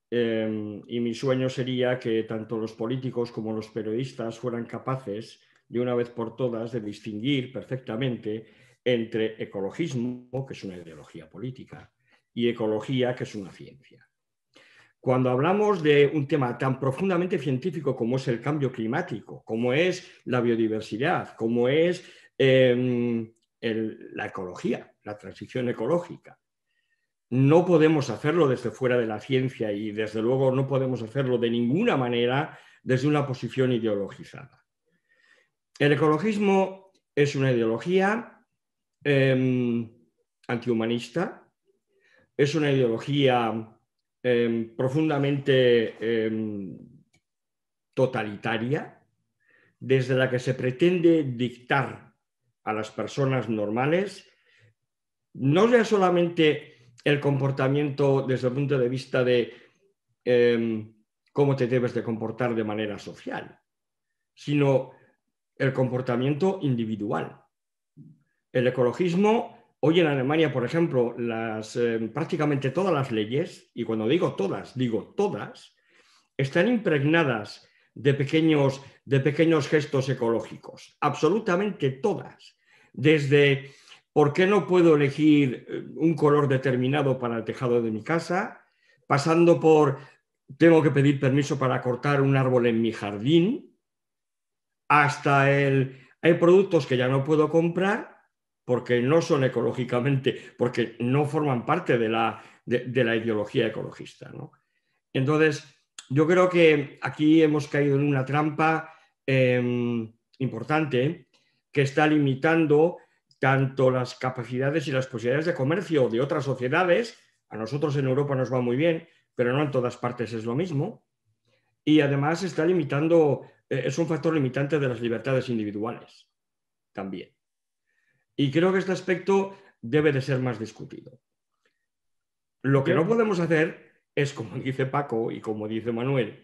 S3: y mi sueño sería que tanto los políticos como los periodistas fueran capaces, de una vez por todas, de distinguir perfectamente entre ecologismo, que es una ideología política, y ecología, que es una ciencia. Cuando hablamos de un tema tan profundamente científico como es el cambio climático, como es la biodiversidad, como es la ecología, la transición ecológica, no podemos hacerlo desde fuera de la ciencia y desde luego no podemos hacerlo de ninguna manera desde una posición ideologizada. El ecologismo es una ideología antihumanista, es una ideología profundamente totalitaria, desde la que se pretende dictar a las personas normales no ya solamente el comportamiento desde el punto de vista de cómo te debes de comportar de manera social, sino el comportamiento individual. El ecologismo, hoy en Alemania, por ejemplo, prácticamente todas las leyes, y cuando digo todas, están impregnadas de pequeños gestos ecológicos, absolutamente todas, desde ¿por qué no puedo elegir un color determinado para el tejado de mi casa? Pasando por tengo que pedir permiso para cortar un árbol en mi jardín, hasta hay productos que ya no puedo comprar porque no son ecológicamente, porque no forman parte de la ideología ecologista, ¿no? Entonces, yo creo que aquí hemos caído en una trampa importante que está limitando tanto las capacidades y las posibilidades de comercio de otras sociedades. A nosotros en Europa nos va muy bien, pero no en todas partes es lo mismo. Y además está limitando, es un factor limitante de las libertades individuales también. Y creo que este aspecto debe de ser más discutido. Lo que no podemos hacer es, como dice Paco y como dice Manuel,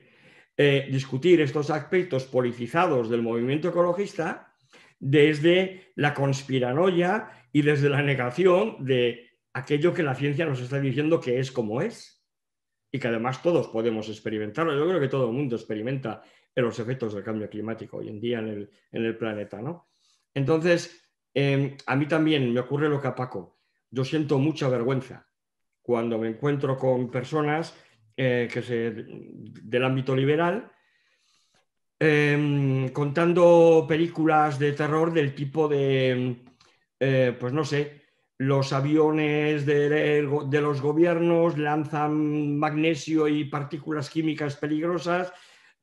S3: discutir estos aspectos politizados del movimiento ecologista desde la conspiranoia y desde la negación de aquello que la ciencia nos está diciendo que es como es y que además todos podemos experimentarlo. Yo creo que todo el mundo experimenta los efectos del cambio climático hoy en día en el planeta, ¿no? Entonces, a mí también me ocurre lo que a Paco. yo siento mucha vergüenza cuando me encuentro con personas del ámbito liberal contando películas de terror del tipo de, pues no sé, los aviones de los gobiernos lanzan magnesio y partículas químicas peligrosas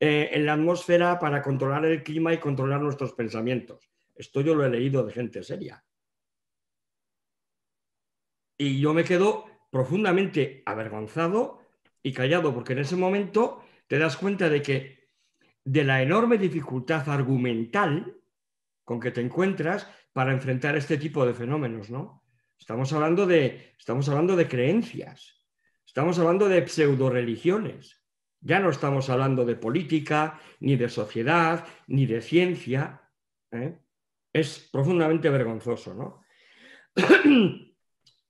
S3: en la atmósfera para controlar el clima y controlar nuestros pensamientos. Esto yo lo he leído de gente seria. Y yo me quedo profundamente avergonzado y callado, porque en ese momento te das cuenta de la enorme dificultad argumental con que te encuentras para enfrentar este tipo de fenómenos, ¿no? Estamos hablando de creencias, estamos hablando de pseudoreligiones, ya no estamos hablando de política, ni de sociedad, ni de ciencia, ¿eh? Es profundamente vergonzoso, ¿no?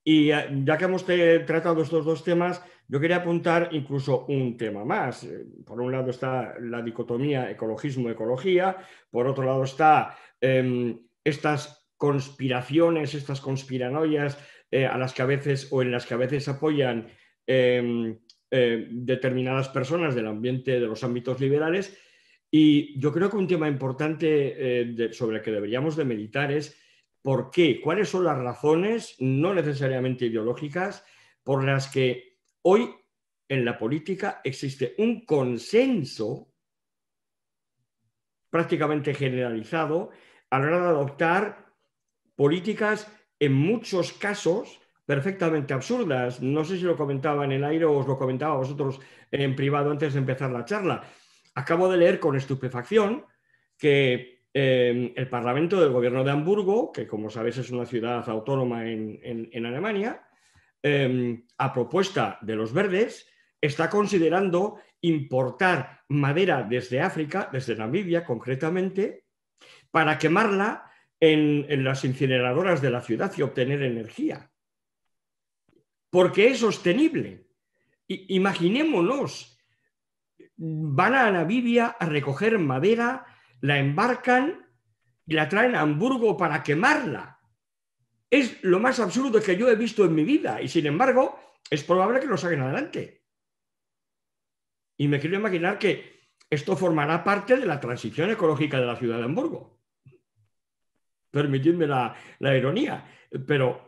S3: Y ya que hemos tratado estos dos temas, yo quería apuntar incluso un tema más. Por un lado está la dicotomía ecologismo-ecología, por otro lado está estas conspiraciones, estas conspiranoias a las que a veces o en las que a veces apoyan determinadas personas del ambiente de los ámbitos liberales. Y yo creo que un tema importante sobre el que deberíamos de meditar es ¿por qué? ¿Cuáles son las razones, no necesariamente ideológicas, por las que hoy en la política existe un consenso prácticamente generalizado a la hora de adoptar políticas en muchos casos perfectamente absurdas? No sé si lo comentaba en el aire o os lo comentaba a vosotros en privado antes de empezar la charla. Acabo de leer con estupefacción que el Parlamento del Gobierno de Hamburgo, que como sabéis es una ciudad autónoma en Alemania, a propuesta de los verdes, está considerando importar madera desde África, desde Namibia concretamente, para quemarla en las incineradoras de la ciudad y obtener energía. Porque es sostenible. Imaginémonos, van a Namibia a recoger madera, la embarcan y la traen a Hamburgo para quemarla. Es lo más absurdo que yo he visto en mi vida y sin embargo es probable que lo saquen adelante. Y me quiero imaginar que esto formará parte de la transición ecológica de la ciudad de Hamburgo. Permitidme la ironía, pero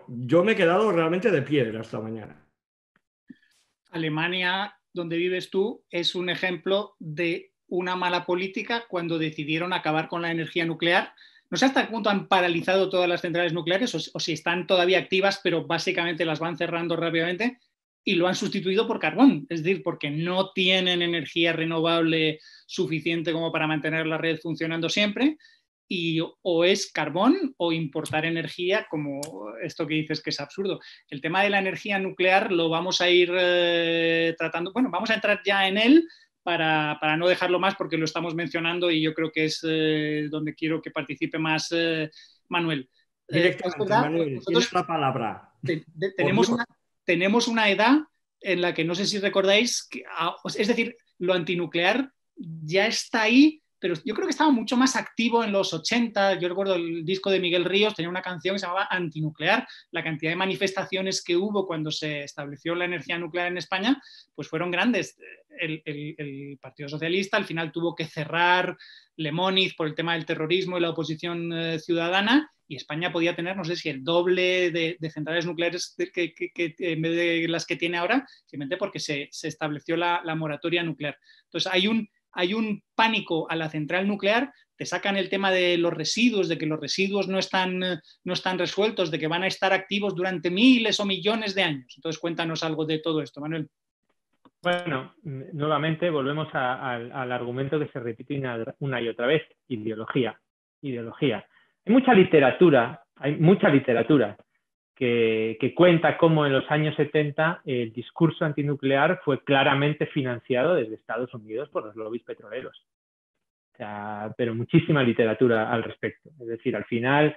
S3: yo me he quedado realmente de piedra esta mañana.
S2: Alemania, donde vives tú, es un ejemplo de una mala política cuando decidieron acabar con la energía nuclear. No sé hasta qué punto han paralizado todas las centrales nucleares o si están todavía activas, pero básicamente las van cerrando rápidamente y lo han sustituido por carbón. Es decir, porque no tienen energía renovable suficiente como para mantener la red funcionando siempre. Y o es carbón o importar energía, como esto que dices que es absurdo. El tema de la energía nuclear lo vamos a ir tratando, bueno, vamos a entrar ya en él para no dejarlo más porque lo estamos mencionando y yo creo que es donde quiero que participe más Manuel.
S3: Directamente, Manuel, tienes la palabra.
S2: Tenemos una edad en la que no sé si recordáis, es decir, lo antinuclear ya está ahí, pero yo creo que estaba mucho más activo en los 80. Yo recuerdo el disco de Miguel Ríos, tenía una canción que se llamaba Antinuclear. La cantidad de manifestaciones que hubo cuando se estableció la energía nuclear en España, pues fueron grandes. El Partido Socialista al final tuvo que cerrar Lemóniz por el tema del terrorismo y la oposición ciudadana, y España podía tener, no sé si el doble de centrales nucleares que en vez de las que tiene ahora, simplemente porque se estableció la moratoria nuclear. Entonces hay un pánico a la central nuclear, te sacan el tema de los residuos, de que los residuos no están resueltos, de que van a estar activos durante miles o millones de años. Entonces cuéntanos algo de todo esto, Manuel.
S4: Bueno, nuevamente volvemos al argumento que se repite una y otra vez, ideología. Hay mucha literatura que cuenta cómo en los años 70 el discurso antinuclear fue claramente financiado desde Estados Unidos por los lobbies petroleros. O sea, pero muchísima literatura al respecto. Es decir, al final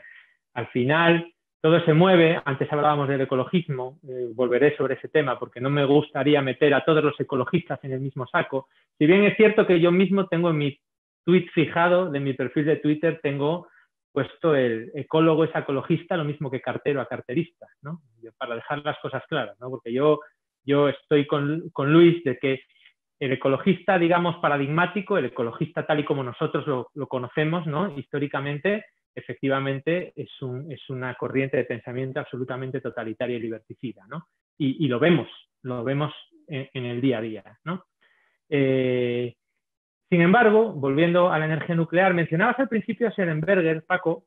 S4: todo se mueve. Antes hablábamos del ecologismo, volveré sobre ese tema porque no me gustaría meter a todos los ecologistas en el mismo saco. Si bien es cierto que yo mismo tengo en mi tweet fijado de mi perfil de Twitter, tengo puesto el ecólogo es a ecologista lo mismo que cartero a carterista, ¿no? Para dejar las cosas claras, ¿no? Porque yo estoy con Luis de que el ecologista, digamos, paradigmático, el ecologista tal y como nosotros lo conocemos, ¿no? Históricamente, efectivamente, es una corriente de pensamiento absolutamente totalitaria y liberticida, ¿no? Y lo vemos en el día a día, ¿no? Sin embargo, volviendo a la energía nuclear, mencionabas al principio a Schellenberger, Paco,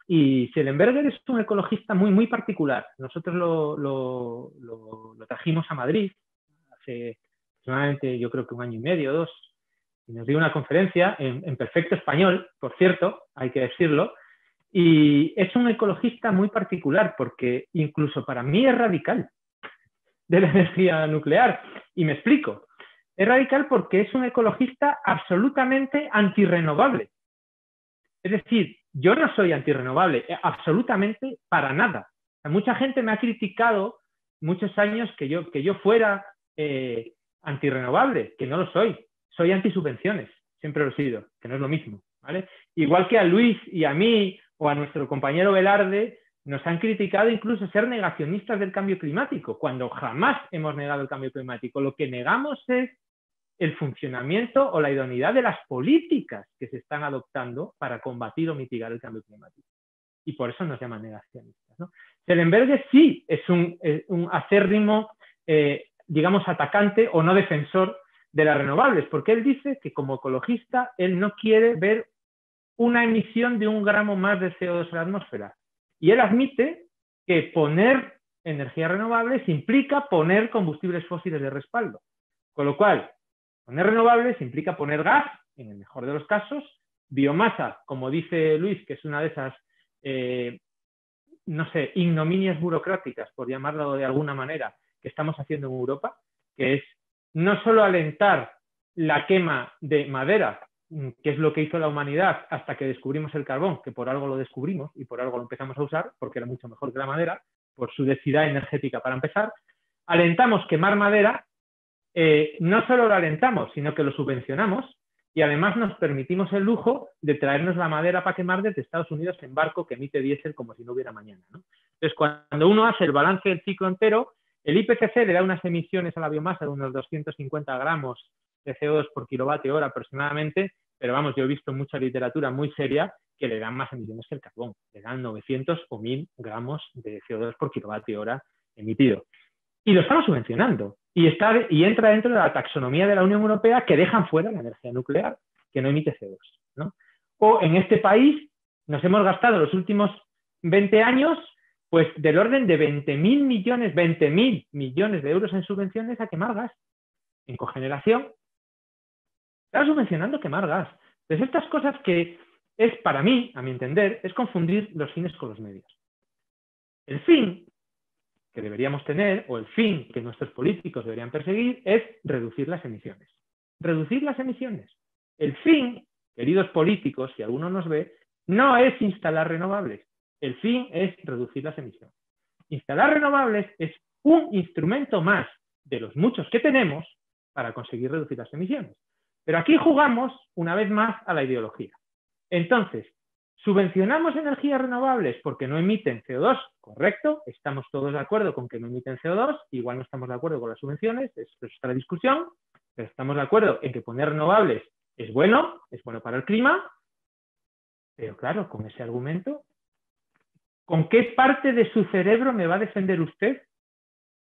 S4: y Schellenberger es un ecologista muy, muy particular. Nosotros lo trajimos a Madrid hace aproximadamente, yo creo que 1 año y medio, 2, y nos dio una conferencia en perfecto español, por cierto, hay que decirlo, y es un ecologista muy particular porque incluso para mí es radical de la energía nuclear, y me explico. Es radical porque es un ecologista absolutamente antirrenovable. Es decir, yo no soy antirrenovable, absolutamente para nada. O sea, mucha gente me ha criticado muchos años que yo fuera antirrenovable, que no lo soy. Soy antisubvenciones, siempre lo he sido, que no es lo mismo, ¿vale? Igual que a Luis y a mí o a nuestro compañero Velarde nos han criticado incluso ser negacionistas del cambio climático, cuando jamás hemos negado el cambio climático. Lo que negamos es el funcionamiento o la idoneidad de las políticas que se están adoptando para combatir o mitigar el cambio climático. Y por eso nos llaman negacionistas, ¿no? Schellenberger sí es un acérrimo, digamos, atacante o no defensor de las renovables, porque él dice que como ecologista él no quiere ver una emisión de 1 gramo más de CO2 en la atmósfera. Y él admite que poner energías renovables implica poner combustibles fósiles de respaldo. Con lo cual, poner renovables implica poner gas, en el mejor de los casos, biomasa, como dice Luis, que es una de esas, no sé, ignominias burocráticas, por llamarlo de alguna manera, que estamos haciendo en Europa, que es no solo alentar la quema de madera, que es lo que hizo la humanidad hasta que descubrimos el carbón, que por algo lo descubrimos y por algo lo empezamos a usar, porque era mucho mejor que la madera, por su densidad energética para empezar, alentamos quemar madera. No solo lo alentamos, sino que lo subvencionamos y además nos permitimos el lujo de traernos la madera para quemar desde Estados Unidos en barco que emite diésel como si no hubiera mañana, ¿no? Entonces, cuando uno hace el balance del ciclo entero, el IPCC le da unas emisiones a la biomasa de unos 250 gramos de CO2 por kilovatio hora aproximadamente, pero vamos, yo he visto mucha literatura muy seria que le dan más emisiones que el carbón, le dan 900 o 1000 gramos de CO2 por kilovatio hora emitido. Y lo estamos subvencionando. Y entra dentro de la taxonomía de la Unión Europea que dejan fuera la energía nuclear, que no emite CO2, ¿no? O en este país nos hemos gastado los últimos 20 años pues del orden de 20.000 millones de euros en subvenciones a quemar gas, en cogeneración. Estamos subvencionando quemar gas. Entonces estas cosas que es para mí, a mi entender, es confundir los fines con los medios. El fin que deberíamos tener, o el fin que nuestros políticos deberían perseguir, es reducir las emisiones. Reducir las emisiones. El fin, queridos políticos, si alguno nos ve, no es instalar renovables. El fin es reducir las emisiones. Instalar renovables es un instrumento más de los muchos que tenemos para conseguir reducir las emisiones. Pero aquí jugamos, una vez más, a la ideología. Entonces, ¿subvencionamos energías renovables porque no emiten CO2? Correcto, estamos todos de acuerdo con que no emiten CO2, igual no estamos de acuerdo con las subvenciones, es otra discusión, pero estamos de acuerdo en que poner renovables es bueno para el clima, pero claro, con ese argumento, ¿con qué parte de su cerebro me va a defender usted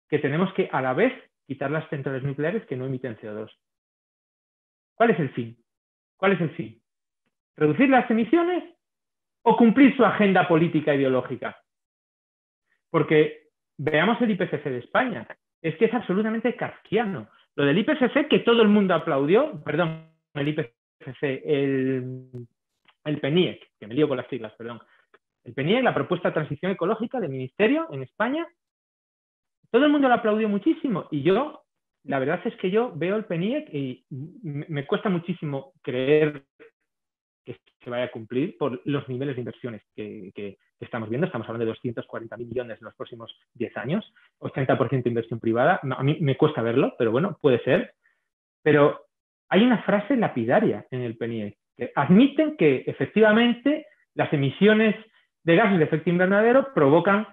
S4: que tenemos que a la vez quitar las centrales nucleares que no emiten CO2? ¿Cuál es el fin? ¿Cuál es el fin? ¿Reducir las emisiones o cumplir su agenda política ideológica? Porque veamos el IPCC de España. Es que es absolutamente kafkiano. Lo del IPCC que todo el mundo aplaudió, perdón, el IPCC, el PNIEC, que me lío con las siglas, perdón. El PNIEC, la propuesta de transición ecológica del Ministerio en España, todo el mundo lo aplaudió muchísimo. Y yo, la verdad es que yo veo el PNIEC y me cuesta muchísimo creer que se vaya a cumplir por los niveles de inversiones que estamos viendo. Estamos hablando de 240.000 millones en los próximos 10 años, 80% de inversión privada. A mí me cuesta verlo, pero bueno, puede ser. Pero hay una frase lapidaria en el PNIEC, que admiten que efectivamente Las emisiones de gases de efecto invernadero provocan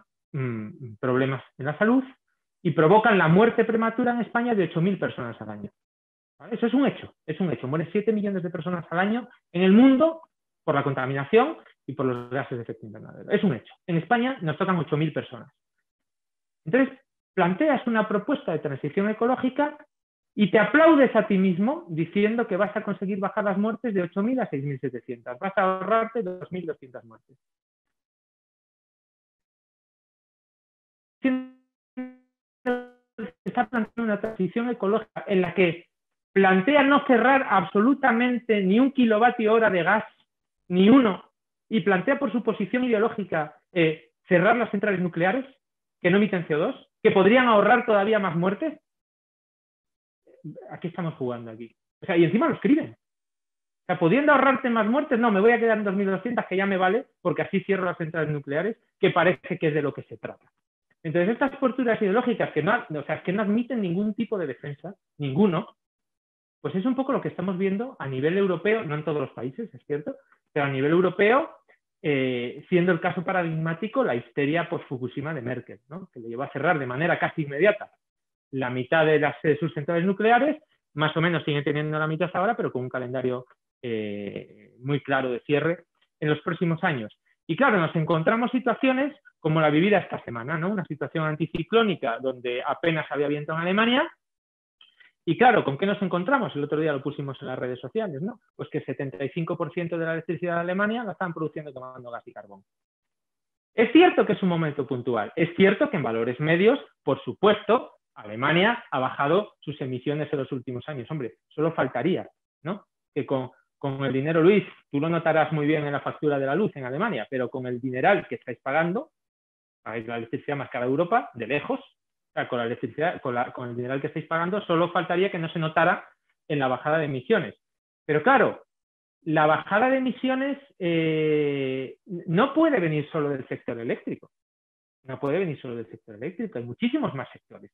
S4: problemas en la salud y provocan la muerte prematura en España de 8.000 personas al año. ¿Vale? Eso es un hecho, es un hecho. Mueren 7 millones de personas al año en el mundo por la contaminación y por los gases de efecto invernadero. Es un hecho. En España nos tocan 8.000 personas. Entonces, planteas una propuesta de transición ecológica y te aplaudes a ti mismo diciendo que vas a conseguir bajar las muertes de 8.000 a 6.700. Vas a ahorrarte 2.200 muertes. Está planteando una transición ecológica en la que plantea no cerrar absolutamente ni 1 kilovatio hora de gas, ni uno, y plantea por su posición ideológica cerrar las centrales nucleares que no emiten CO2, que podrían ahorrar todavía más muertes. ¿A qué estamos jugando aquí? O sea, y encima lo escriben. O sea, pudiendo ahorrarte más muertes, no, me voy a quedar en 2.200, que ya me vale, porque así cierro las centrales nucleares, que parece que es de lo que se trata. Entonces, estas posturas ideológicas que no admiten ningún tipo de defensa, ninguno, pues es un poco lo que estamos viendo a nivel europeo, no en todos los países, es cierto, pero a nivel europeo, siendo el caso paradigmático la histeria post-Fukushima de Merkel, ¿no? Que le llevó a cerrar de manera casi inmediata la mitad de sus centrales nucleares, más o menos sigue teniendo la mitad ahora, pero con un calendario muy claro de cierre en los próximos años. Y claro, nos encontramos situaciones como la vivida esta semana, ¿no? Una situación anticiclónica donde apenas había viento en Alemania. Y claro, ¿con qué nos encontramos? El otro día lo pusimos en las redes sociales, ¿no? Pues que el 75% de la electricidad de Alemania la están produciendo tomando gas y carbón. Es cierto que es un momento puntual. Es cierto que en valores medios, por supuesto, Alemania ha bajado sus emisiones en los últimos años. Hombre, solo faltaría, ¿no? Que con el dinero, Luis, tú lo notarás muy bien en la factura de la luz en Alemania, pero con el dineral que estáis pagando, pagáis la electricidad más cara de Europa, de lejos, o sea, con la electricidad, con el dineral que estáis pagando, solo faltaría que no se notara en la bajada de emisiones. Pero claro, la bajada de emisiones no puede venir solo del sector eléctrico. No puede venir solo del sector eléctrico. Hay muchísimos más sectores.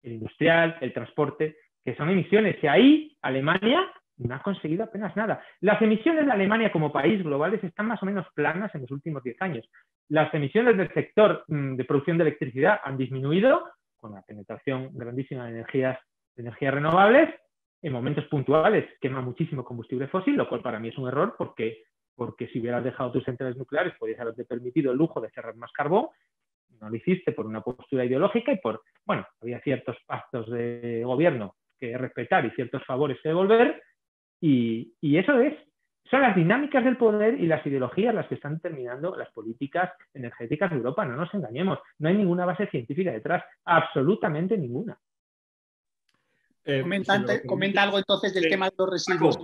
S4: El industrial, el transporte, que son emisiones. Y ahí Alemania no ha conseguido apenas nada. Las emisiones de Alemania como país globales están más o menos planas en los últimos 10 años. Las emisiones del sector de producción de electricidad han disminuido con la penetración grandísima de energías renovables. En momentos puntuales quema muchísimo combustible fósil, lo cual para mí es un error porque si hubieras dejado tus centrales nucleares podrías haberte permitido el lujo de cerrar más carbón. No lo hiciste por una postura ideológica y bueno, había ciertos pactos de gobierno que respetar y ciertos favores que devolver, y eso son las dinámicas del poder y las ideologías las que están determinando las políticas energéticas de Europa. No nos engañemos, no hay ninguna base científica detrás, absolutamente ninguna.
S2: Comenta algo entonces del tema de los residuos.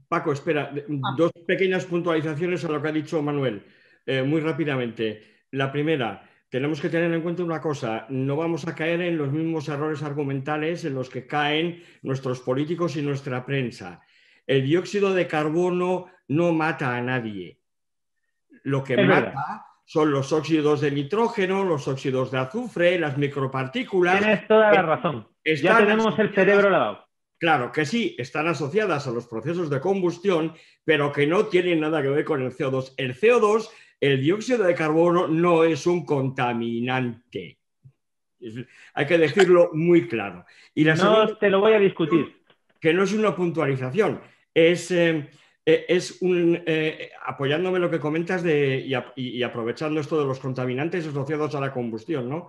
S3: Paco, espera, dos pequeñas puntualizaciones a lo que ha dicho Manuel, muy rápidamente. La primera, tenemos que tener en cuenta una cosa, no vamos a caer en los mismos errores argumentales en los que caen nuestros políticos y nuestra prensa. El dióxido de carbono no mata a nadie. Lo que mata son los óxidos de nitrógeno, los óxidos de azufre, las micropartículas.
S4: Tienes toda la razón. Ya tenemos el cerebro lavado.
S3: Claro que sí, están asociadas a los procesos de combustión, pero que no tienen nada que ver con el CO2. El CO2, el dióxido de carbono, no es un contaminante. Hay que decirlo muy claro. Y la segunda,
S4: te lo voy a discutir.
S3: Que no es una puntualización, apoyándome en lo que comentas y aprovechando esto de los contaminantes asociados a la combustión, ¿no?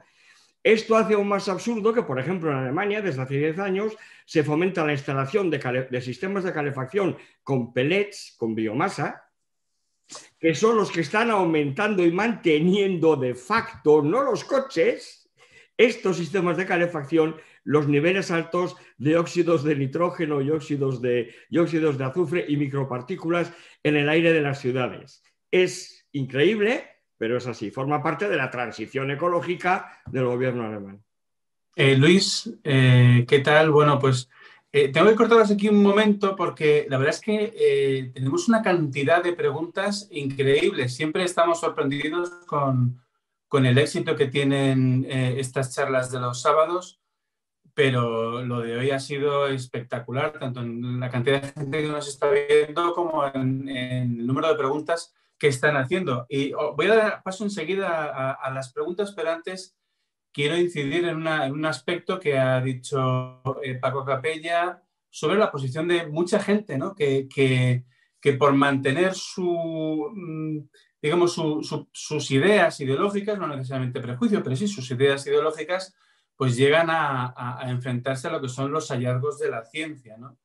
S3: Esto hace aún más absurdo que, por ejemplo, en Alemania, desde hace 10 años, se fomenta la instalación de sistemas de calefacción con pellets, con biomasa, que son los que están aumentando y manteniendo de facto, no los coches, estos sistemas de calefacción, los niveles altos de óxidos de nitrógeno y óxidos de azufre y micropartículas en el aire de las ciudades. Es increíble, pero es así. Forma parte de la transición ecológica del gobierno alemán.
S1: Luis, ¿qué tal? Bueno, pues tengo que cortaros aquí un momento porque la verdad es que tenemos una cantidad de preguntas increíbles. Siempre estamos sorprendidos con el éxito que tienen estas charlas de los sábados, pero lo de hoy ha sido espectacular, tanto en la cantidad de gente que nos está viendo como en el número de preguntas qué están haciendo. Y voy a dar paso enseguida a las preguntas, pero antes quiero incidir en un aspecto que ha dicho Paco Capella sobre la posición de mucha gente, ¿no? que por mantener digamos, sus ideas ideológicas, no necesariamente prejuicios, pero sí sus ideas ideológicas, pues llegan a enfrentarse a lo que son los hallazgos de la ciencia, ¿no?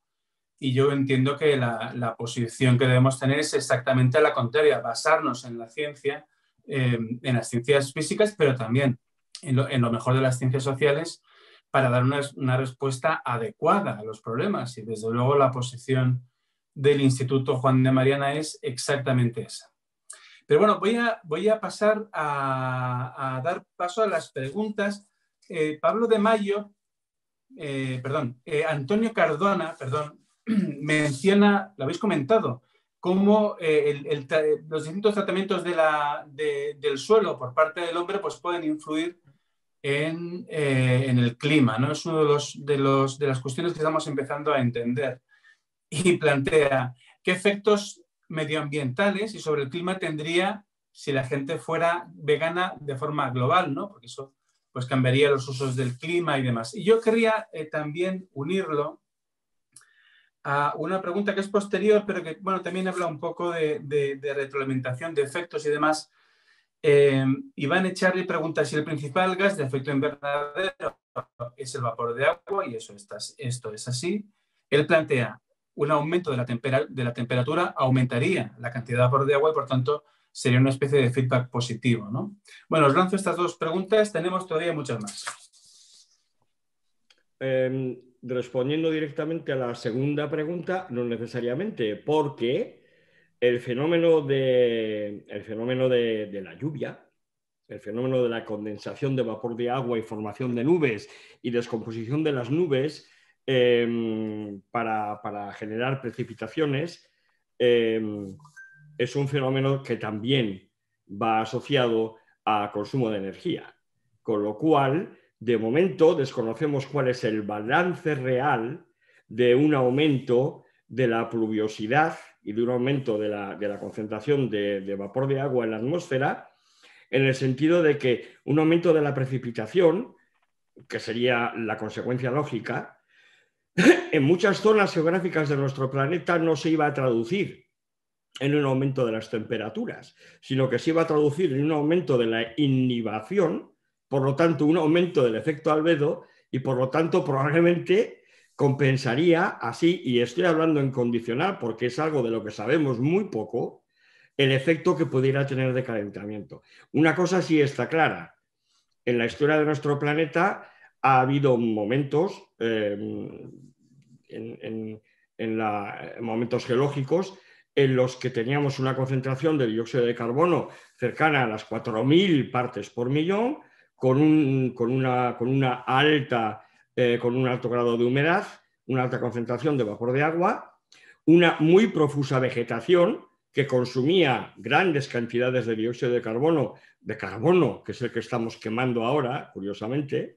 S1: Y yo entiendo que la posición que debemos tener es exactamente la contraria, basarnos en la ciencia, en las ciencias físicas, pero también en lo mejor de las ciencias sociales, para dar una respuesta adecuada a los problemas. Y desde luego la posición del Instituto Juan de Mariana es exactamente esa. Pero bueno, voy a pasar a dar paso a las preguntas. Pablo de Mayo, Antonio Cardona, menciona, lo habéis comentado, cómo los distintos tratamientos del suelo por parte del hombre pues pueden influir en el clima, ¿no? Es una de las cuestiones que estamos empezando a entender. Y plantea qué efectos medioambientales y sobre el clima tendría si la gente fuera vegana de forma global, ¿no? Porque eso pues cambiaría los usos del clima y demás. Y yo querría también unirlo a una pregunta que es posterior, pero que bueno, también habla un poco de retroalimentación, de efectos y demás. Iván Echarri pregunta si el principal gas de efecto invernadero es el vapor de agua, y esto es así. Él plantea un aumento de la temperatura, aumentaría la cantidad de vapor de agua y por tanto sería una especie de feedback positivo, ¿no? Bueno, os lanzo estas dos preguntas, tenemos todavía muchas más.
S3: Respondiendo directamente a la segunda pregunta, no necesariamente, porque el fenómeno de la lluvia, el fenómeno de la condensación de vapor de agua y formación de nubes y descomposición de las nubes para generar precipitaciones, es un fenómeno que también va asociado a consumo de energía, con lo cual, de momento, desconocemos cuál es el balance real de un aumento de la pluviosidad y de un aumento de la concentración de vapor de agua en la atmósfera, en el sentido de que un aumento de la precipitación, que sería la consecuencia lógica, en muchas zonas geográficas de nuestro planeta no se iba a traducir en un aumento de las temperaturas, sino que se iba a traducir en un aumento de la innivación, por lo tanto un aumento del efecto albedo y por lo tanto probablemente compensaría así, y estoy hablando en condicional porque es algo de lo que sabemos muy poco, el efecto que pudiera tener de calentamiento. Una cosa sí está clara, en la historia de nuestro planeta ha habido momentos, momentos geológicos, en los que teníamos una concentración de dióxido de carbono cercana a las 4.000 partes por millón, con un alto grado de humedad, una alta concentración de vapor de agua, una muy profusa vegetación que consumía grandes cantidades de dióxido de carbono, que es el que estamos quemando ahora, curiosamente,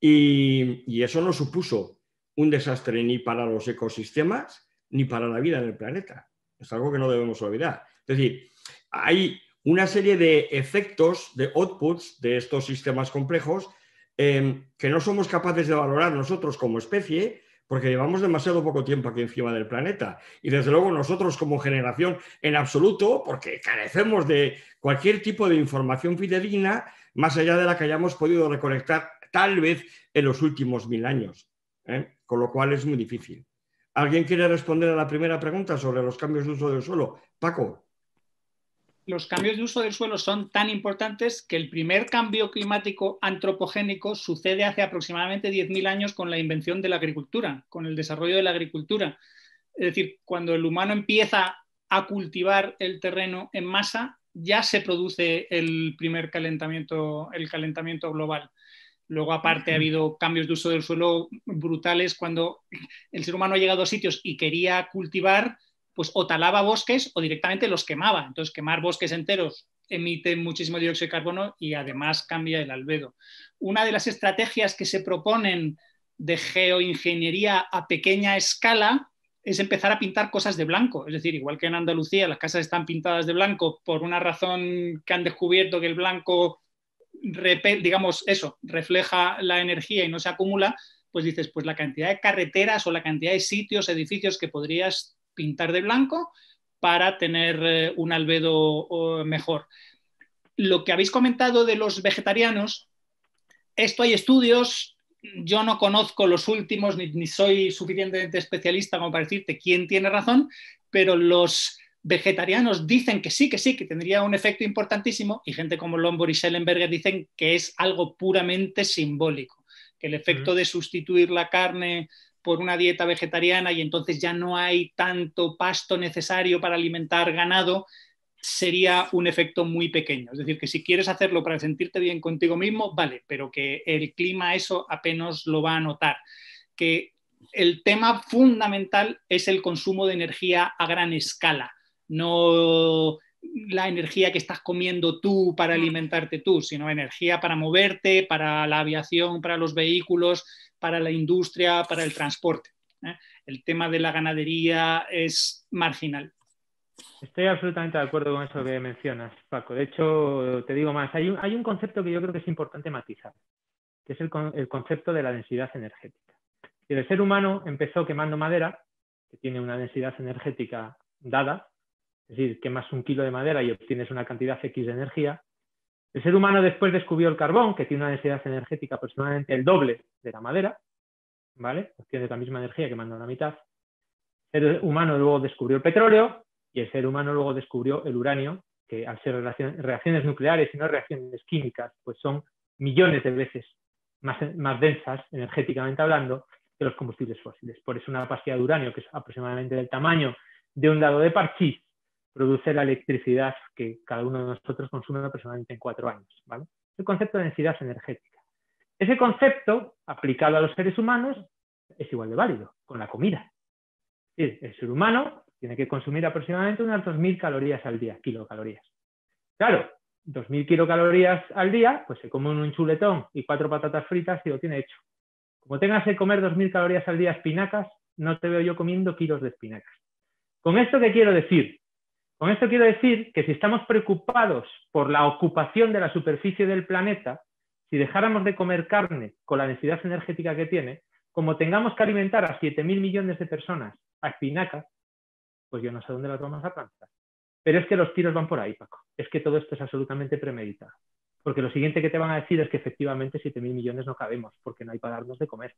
S3: y eso no supuso un desastre ni para los ecosistemas ni para la vida en el planeta. Es algo que no debemos olvidar. Es decir, hay una serie de efectos, de outputs de estos sistemas complejos que no somos capaces de valorar nosotros como especie porque llevamos demasiado poco tiempo aquí encima del planeta. Y desde luego nosotros como generación en absoluto, porque carecemos de cualquier tipo de información fidedigna más allá de la que hayamos podido recolectar tal vez en los últimos 1000 años. Con lo cual es muy difícil. ¿Alguien quiere responder a la primera pregunta sobre los cambios de uso del suelo? Paco.
S2: Los cambios de uso del suelo son tan importantes que el primer cambio climático antropogénico sucede hace aproximadamente 10.000 años con la invención de la agricultura, con el desarrollo de la agricultura. Es decir, cuando el humano empieza a cultivar el terreno en masa, ya se produce el primer calentamiento global. Luego, aparte, ha habido cambios de uso del suelo brutales cuando el ser humano ha llegado a sitios y quería cultivar, pues o talaba bosques o directamente los quemaba. Entonces, quemar bosques enteros emite muchísimo dióxido de carbono y además cambia el albedo. Una de las estrategias que se proponen de geoingeniería a pequeña escala es empezar a pintar cosas de blanco. Es decir, igual que en Andalucía las casas están pintadas de blanco por una razón que han descubierto que el blanco, digamos, eso, refleja la energía y no se acumula, pues dices, pues la cantidad de carreteras o la cantidad de sitios, edificios que podrías pintar de blanco para tener un albedo mejor. Lo que habéis comentado de los vegetarianos, esto hay estudios, yo no conozco los últimos ni soy suficientemente especialista como para decirte quién tiene razón, pero los vegetarianos dicen que sí, que tendría un efecto importantísimo, y gente como Lombard y Schellenberger dicen que es algo puramente simbólico, que el efecto de sustituir la carne por una dieta vegetariana y entonces ya no hay tanto pasto necesario para alimentar ganado, sería un efecto muy pequeño. Es decir, que si quieres hacerlo para sentirte bien contigo mismo, vale, pero que el clima eso apenas lo va a notar. Que el tema fundamental es el consumo de energía a gran escala, no la energía que estás comiendo tú para alimentarte tú, sino energía para moverte, para la aviación, para los vehículos, para la industria, para el transporte. El tema de la ganadería es marginal.
S4: Estoy absolutamente de acuerdo con eso que mencionas, Paco. De hecho, te digo más, hay un concepto que yo creo que es importante matizar, que es el concepto de la densidad energética. Y el ser humano empezó quemando madera, que tiene una densidad energética dada, es decir, quemas 1 kilo de madera y obtienes una cantidad X de energía. El ser humano después descubrió el carbón, que tiene una densidad energética aproximadamente el doble de la madera, ¿vale? Obtienes la misma energía quemando la mitad. El ser humano luego descubrió el petróleo, y el ser humano luego descubrió el uranio, que al ser reacciones nucleares y no reacciones químicas, pues son millones de veces más densas, energéticamente hablando, que los combustibles fósiles. Por eso una pastilla de uranio, que es aproximadamente del tamaño de un dado de parchís, produce la electricidad que cada uno de nosotros consume aproximadamente en 4 años, ¿vale? El concepto de densidad energética. Ese concepto, aplicado a los seres humanos, es igual de válido, con la comida. Es decir, el ser humano tiene que consumir aproximadamente unas 2.000 calorías al día, kilocalorías. Claro, 2.000 kilocalorías al día, pues se come un chuletón y 4 patatas fritas y lo tiene hecho. Como tengas que comer 2.000 calorías al día espinacas, no te veo yo comiendo kilos de espinacas. ¿Con esto qué quiero decir? Con esto quiero decir que si estamos preocupados por la ocupación de la superficie del planeta, si dejáramos de comer carne con la densidad energética que tiene, como tengamos que alimentar a 7.000 millones de personas a espinacas, pues yo no sé dónde las vamos a plantar. Pero es que los tiros van por ahí, Paco. Es que todo esto es absolutamente premeditado. Porque lo siguiente que te van a decir es que efectivamente 7.000 millones no cabemos, porque no hay para darnos de comer.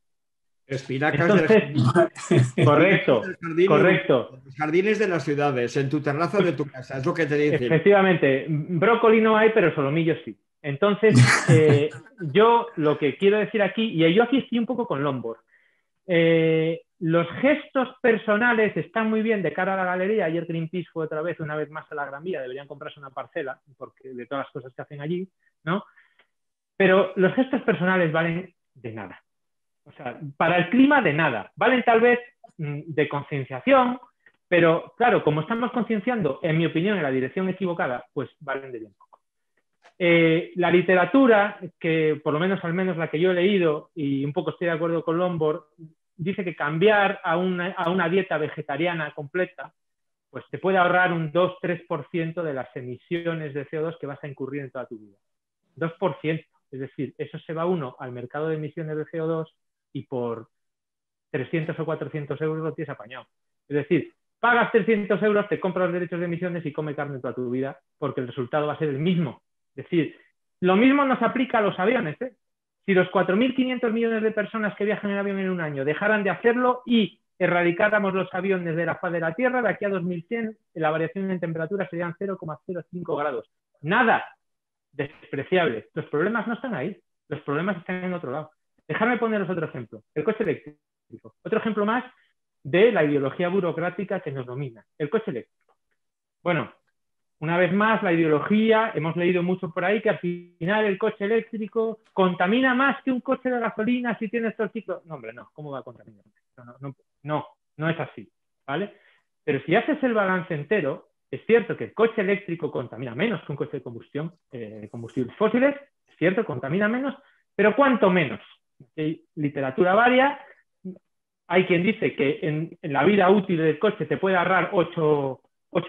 S3: Espinacas.
S4: Entonces, correcto.
S3: Los jardines de las ciudades, en tu terraza de tu casa, es lo que te dicen.
S4: Efectivamente, brócoli no hay, pero solomillo sí. Entonces, yo lo que quiero decir aquí, y yo aquí estoy un poco con Lombard, los gestos personales están muy bien de cara a la galería. Ayer Greenpeace fue una vez más a la Gran Vía, deberían comprarse una parcela porque de todas las cosas que hacen allí, ¿no? Pero los gestos personales valen de nada. O sea, para el clima de nada. Valen tal vez de concienciación, pero claro, como estamos concienciando, en mi opinión, en la dirección equivocada, pues valen de bien poco. La literatura, que por lo menos al menos la que yo he leído, y un poco estoy de acuerdo con Lombard, dice que cambiar a una dieta vegetariana completa, pues te puede ahorrar un 2-3% de las emisiones de CO2 que vas a incurrir en toda tu vida. 2%. Es decir, eso se va uno al mercado de emisiones de CO2 y por 300 o 400 euros lo tienes apañado. Es decir, pagas 300 euros, te compras los derechos de emisiones y come carne toda tu vida, porque el resultado va a ser el mismo. Es decir, lo mismo nos aplica a los aviones, ¿eh? Si los 4.500 millones de personas que viajan en avión en un año dejaran de hacerlo y erradicáramos los aviones de la faz de la Tierra, de aquí a 2100 la variación en temperatura serían 0,05 grados. Nada despreciable. Los problemas no están ahí, los problemas están en otro lado. Dejadme poneros otro ejemplo, el coche eléctrico. Otro ejemplo más de la ideología burocrática que nos domina, el coche eléctrico. Bueno, una vez más, la ideología, hemos leído mucho por ahí que al final el coche eléctrico contamina más que un coche de gasolina si tiene estos ciclos. No, hombre, no, ¿cómo va a contaminar? No es así, ¿vale? Pero si haces el balance entero, es cierto que el coche eléctrico contamina menos que un coche de combustión, combustibles fósiles, es cierto, contamina menos, pero ¿cuánto menos? Hay literatura varia, Hay quien dice que en la vida útil del coche te puede ahorrar 8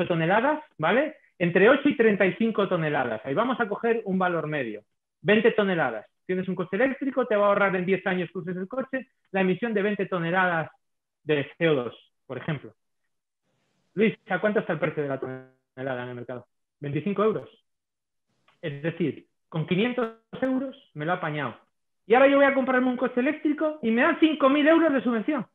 S4: toneladas, ¿vale? Entre 8 y 35 toneladas. Ahí vamos a coger un valor medio. 20 toneladas. Tienes un coche eléctrico, te va a ahorrar en 10 años que uses el coche la emisión de 20 toneladas de CO2, por ejemplo. Luis, ¿a cuánto está el precio de la tonelada en el mercado? 25 euros. Es decir, con 500 euros me lo ha apañado. Y ahora yo voy a comprarme un coche eléctrico y me dan 5.000 euros de subvención.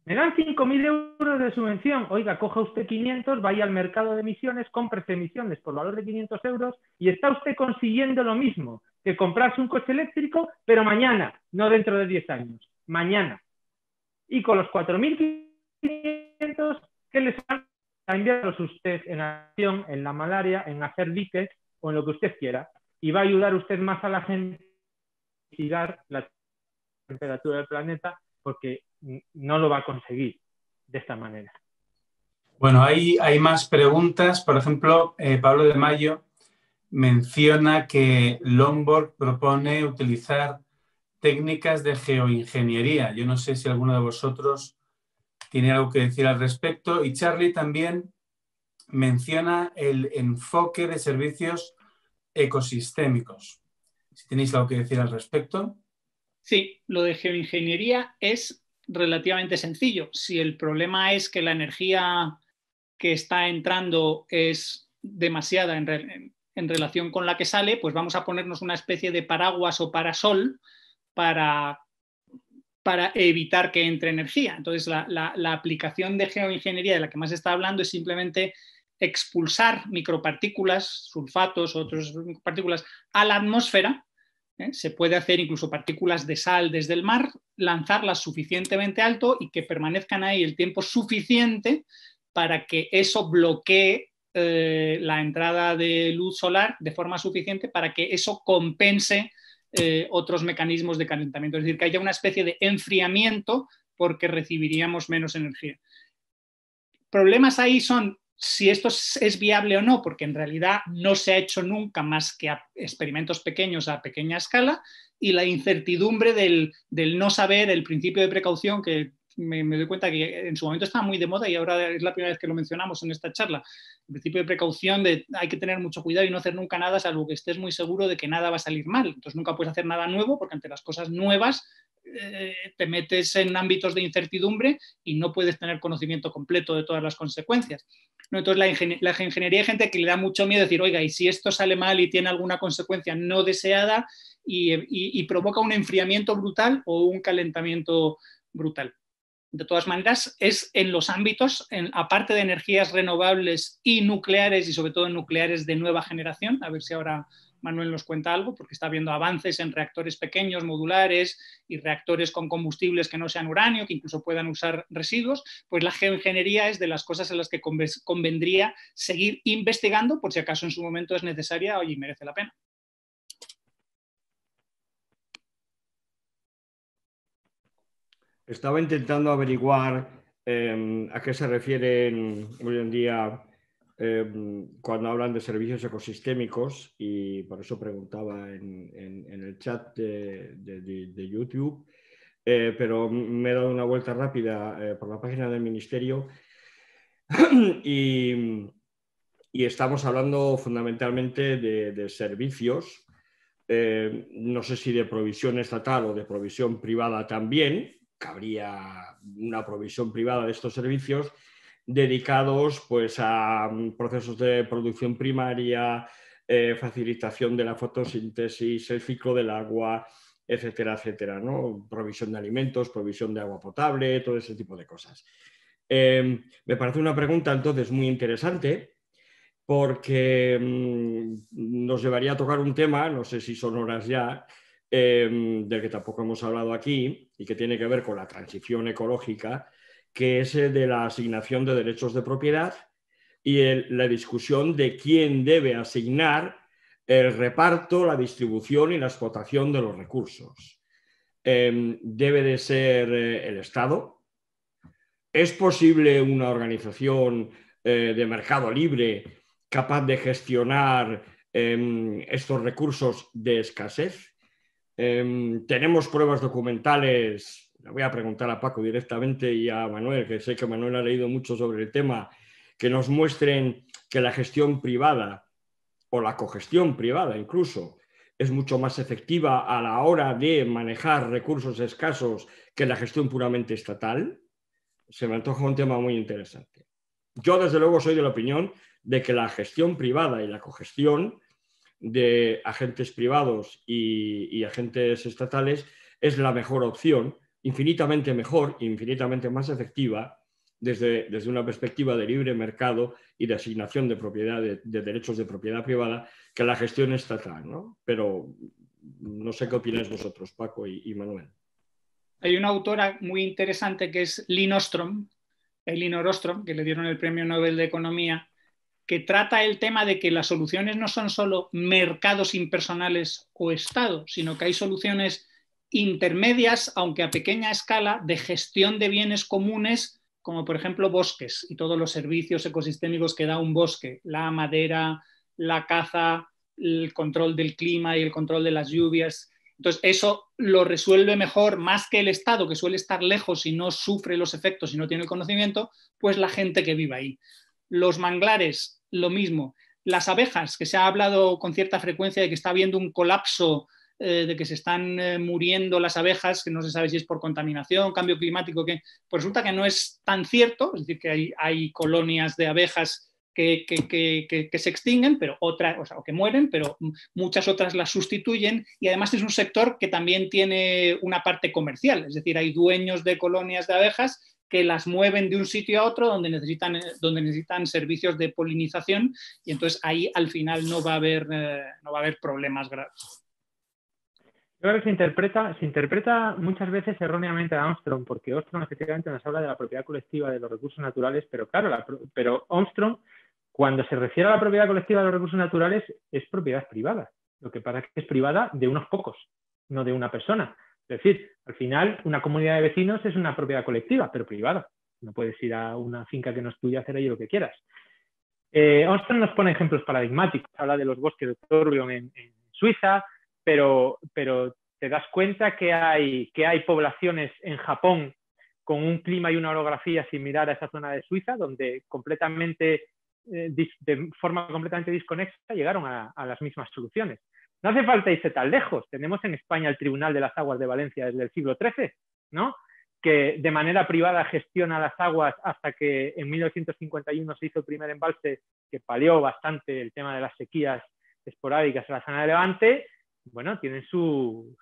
S4: Me dan 5.000 euros de subvención. Oiga, coja usted 500, vaya al mercado de emisiones, cómprese emisiones por valor de 500 euros y está usted consiguiendo lo mismo que comprarse un coche eléctrico, pero mañana, no dentro de 10 años. Mañana. Y con los 4.500, ¿qué les van a enviarlos usted en acción, en la malaria, en hacer diques o en lo que usted quiera? Y va a ayudar usted más a la gente a mitigar la temperatura del planeta, porque no lo va a conseguir de esta manera.
S1: Bueno, hay más preguntas. Por ejemplo, Pablo de Mayo menciona que Lomborg propone utilizar técnicas de geoingeniería. Yo no sé si alguno de vosotros tiene algo que decir al respecto. Y Charlie también menciona el enfoque de servicios ecosistémicos. Si tenéis algo que decir al respecto.
S2: Sí, lo de geoingeniería es relativamente sencillo. Si el problema es que la energía que está entrando es demasiada en relación con la que sale, pues vamos a ponernos una especie de paraguas o parasol para evitar que entre energía. Entonces, la aplicación de geoingeniería de la que más se está hablando es simplemente expulsar micropartículas, sulfatos o otras partículas a la atmósfera. Se puede hacer incluso partículas de sal desde el mar, lanzarlas suficientemente alto y que permanezcan ahí el tiempo suficiente para que eso bloquee la entrada de luz solar de forma suficiente para que eso compense otros mecanismos de calentamiento. Es decir, que haya una especie de enfriamiento porque recibiríamos menos energía. Problemas ahí son si esto es viable o no, porque en realidad no se ha hecho nunca más que a experimentos pequeños a pequeña escala, y la incertidumbre del no saber, el principio de precaución, que me doy cuenta que en su momento estaba muy de moda y ahora es la primera vez que lo mencionamos en esta charla. El principio de precaución de hay que tener mucho cuidado y no hacer nunca nada salvo que estés muy seguro de que nada va a salir mal. Entonces nunca puedes hacer nada nuevo porque ante las cosas nuevas te metes en ámbitos de incertidumbre y no puedes tener conocimiento completo de todas las consecuencias. ¿No? Entonces la ingeniería hay gente que le da mucho miedo decir, oiga, y si esto sale mal y tiene alguna consecuencia no deseada y provoca un enfriamiento brutal o un calentamiento brutal. De todas maneras, es en los ámbitos, aparte de energías renovables y nucleares, y sobre todo nucleares de nueva generación, a ver si ahora Manuel nos cuenta algo, porque está habiendo avances en reactores pequeños, modulares, y reactores con combustibles que no sean uranio, que incluso puedan usar residuos, pues la geoingeniería es de las cosas en las que convendría seguir investigando, por si acaso en su momento es necesaria y merece la pena.
S3: Estaba intentando averiguar a qué se refieren hoy en día cuando hablan de servicios ecosistémicos, y por eso preguntaba en el chat de YouTube, pero me he dado una vuelta rápida por la página del Ministerio y estamos hablando fundamentalmente de servicios, no sé si de provisión estatal o de provisión privada también. Cabría una provisión privada de estos servicios dedicados pues, a procesos de producción primaria, facilitación de la fotosíntesis, el ciclo del agua, etcétera, etcétera, ¿no? Provisión de alimentos, provisión de agua potable, todo ese tipo de cosas. Me parece una pregunta entonces muy interesante, porque nos llevaría a tocar un tema, no sé si son horas ya, del que tampoco hemos hablado aquí y que tiene que ver con la transición ecológica, que es de la asignación de derechos de propiedad y la discusión de quién debe asignar el reparto, la distribución y la explotación de los recursos. ¿Debe de ser el Estado? ¿Es posible una organización de mercado libre capaz de gestionar estos recursos de escasez? Tenemos pruebas documentales, voy a preguntar a Paco directamente y a Manuel, que sé que Manuel ha leído mucho sobre el tema, que nos muestren que la gestión privada o la cogestión privada incluso es mucho más efectiva a la hora de manejar recursos escasos que la gestión puramente estatal. Se me antoja un tema muy interesante. Yo, desde luego, soy de la opinión de que la gestión privada y la cogestión de agentes privados y agentes estatales es la mejor opción, infinitamente mejor, infinitamente más efectiva desde una perspectiva de libre mercado y de asignación de propiedad, de derechos de propiedad privada, que la gestión estatal, ¿no? Pero no sé qué opináis vosotros, Paco y Manuel.
S2: Hay una autora muy interesante que es Elinor Ostrom, que le dieron el Premio Nobel de Economía, que trata el tema de que las soluciones no son solo mercados impersonales o Estado, sino que hay soluciones intermedias, aunque a pequeña escala, de gestión de bienes comunes, como por ejemplo bosques y todos los servicios ecosistémicos que da un bosque, la madera, la caza, el control del clima y el control de las lluvias. Entonces, eso lo resuelve mejor, más que el Estado, que suele estar lejos y no sufre los efectos y no tiene el conocimiento, pues la gente que vive ahí. Los manglares, lo mismo. Las abejas, que se ha hablado con cierta frecuencia de que está habiendo un colapso, de que se están muriendo las abejas, que no se sabe si es por contaminación, cambio climático, que pues resulta que no es tan cierto, es decir, que hay colonias de abejas que se extinguen, pero otras, o que mueren, pero muchas otras las sustituyen, y además es un sector que también tiene una parte comercial, es decir, hay dueños de colonias de abejas que las mueven de un sitio a otro donde necesitan servicios de polinización, y entonces ahí al final no va a haber problemas graves.
S4: Yo creo que se interpreta muchas veces erróneamente a Armstrong, porque Armstrong efectivamente nos habla de la propiedad colectiva de los recursos naturales, pero claro, pero Armstrong, cuando se refiere a la propiedad colectiva de los recursos naturales, es propiedad privada. Lo que pasa es que es privada de unos pocos, no de una persona. Es decir, al final, una comunidad de vecinos es una propiedad colectiva, pero privada. No puedes ir a una finca que no es tuya a hacer ahí lo que quieras. Armstrong nos pone ejemplos paradigmáticos. Habla de los bosques de Torbjörn en Suiza, pero te das cuenta que hay poblaciones en Japón con un clima y una orografía similar a esa zona de Suiza, donde de forma completamente desconexa llegaron a las mismas soluciones. No hace falta irse tan lejos. Tenemos en España el Tribunal de las Aguas de Valencia desde el siglo XIII, ¿no? Que de manera privada gestiona las aguas hasta que en 1951 se hizo el primer embalse que palió bastante el tema de las sequías esporádicas en la zona de Levante. Bueno, tienen sus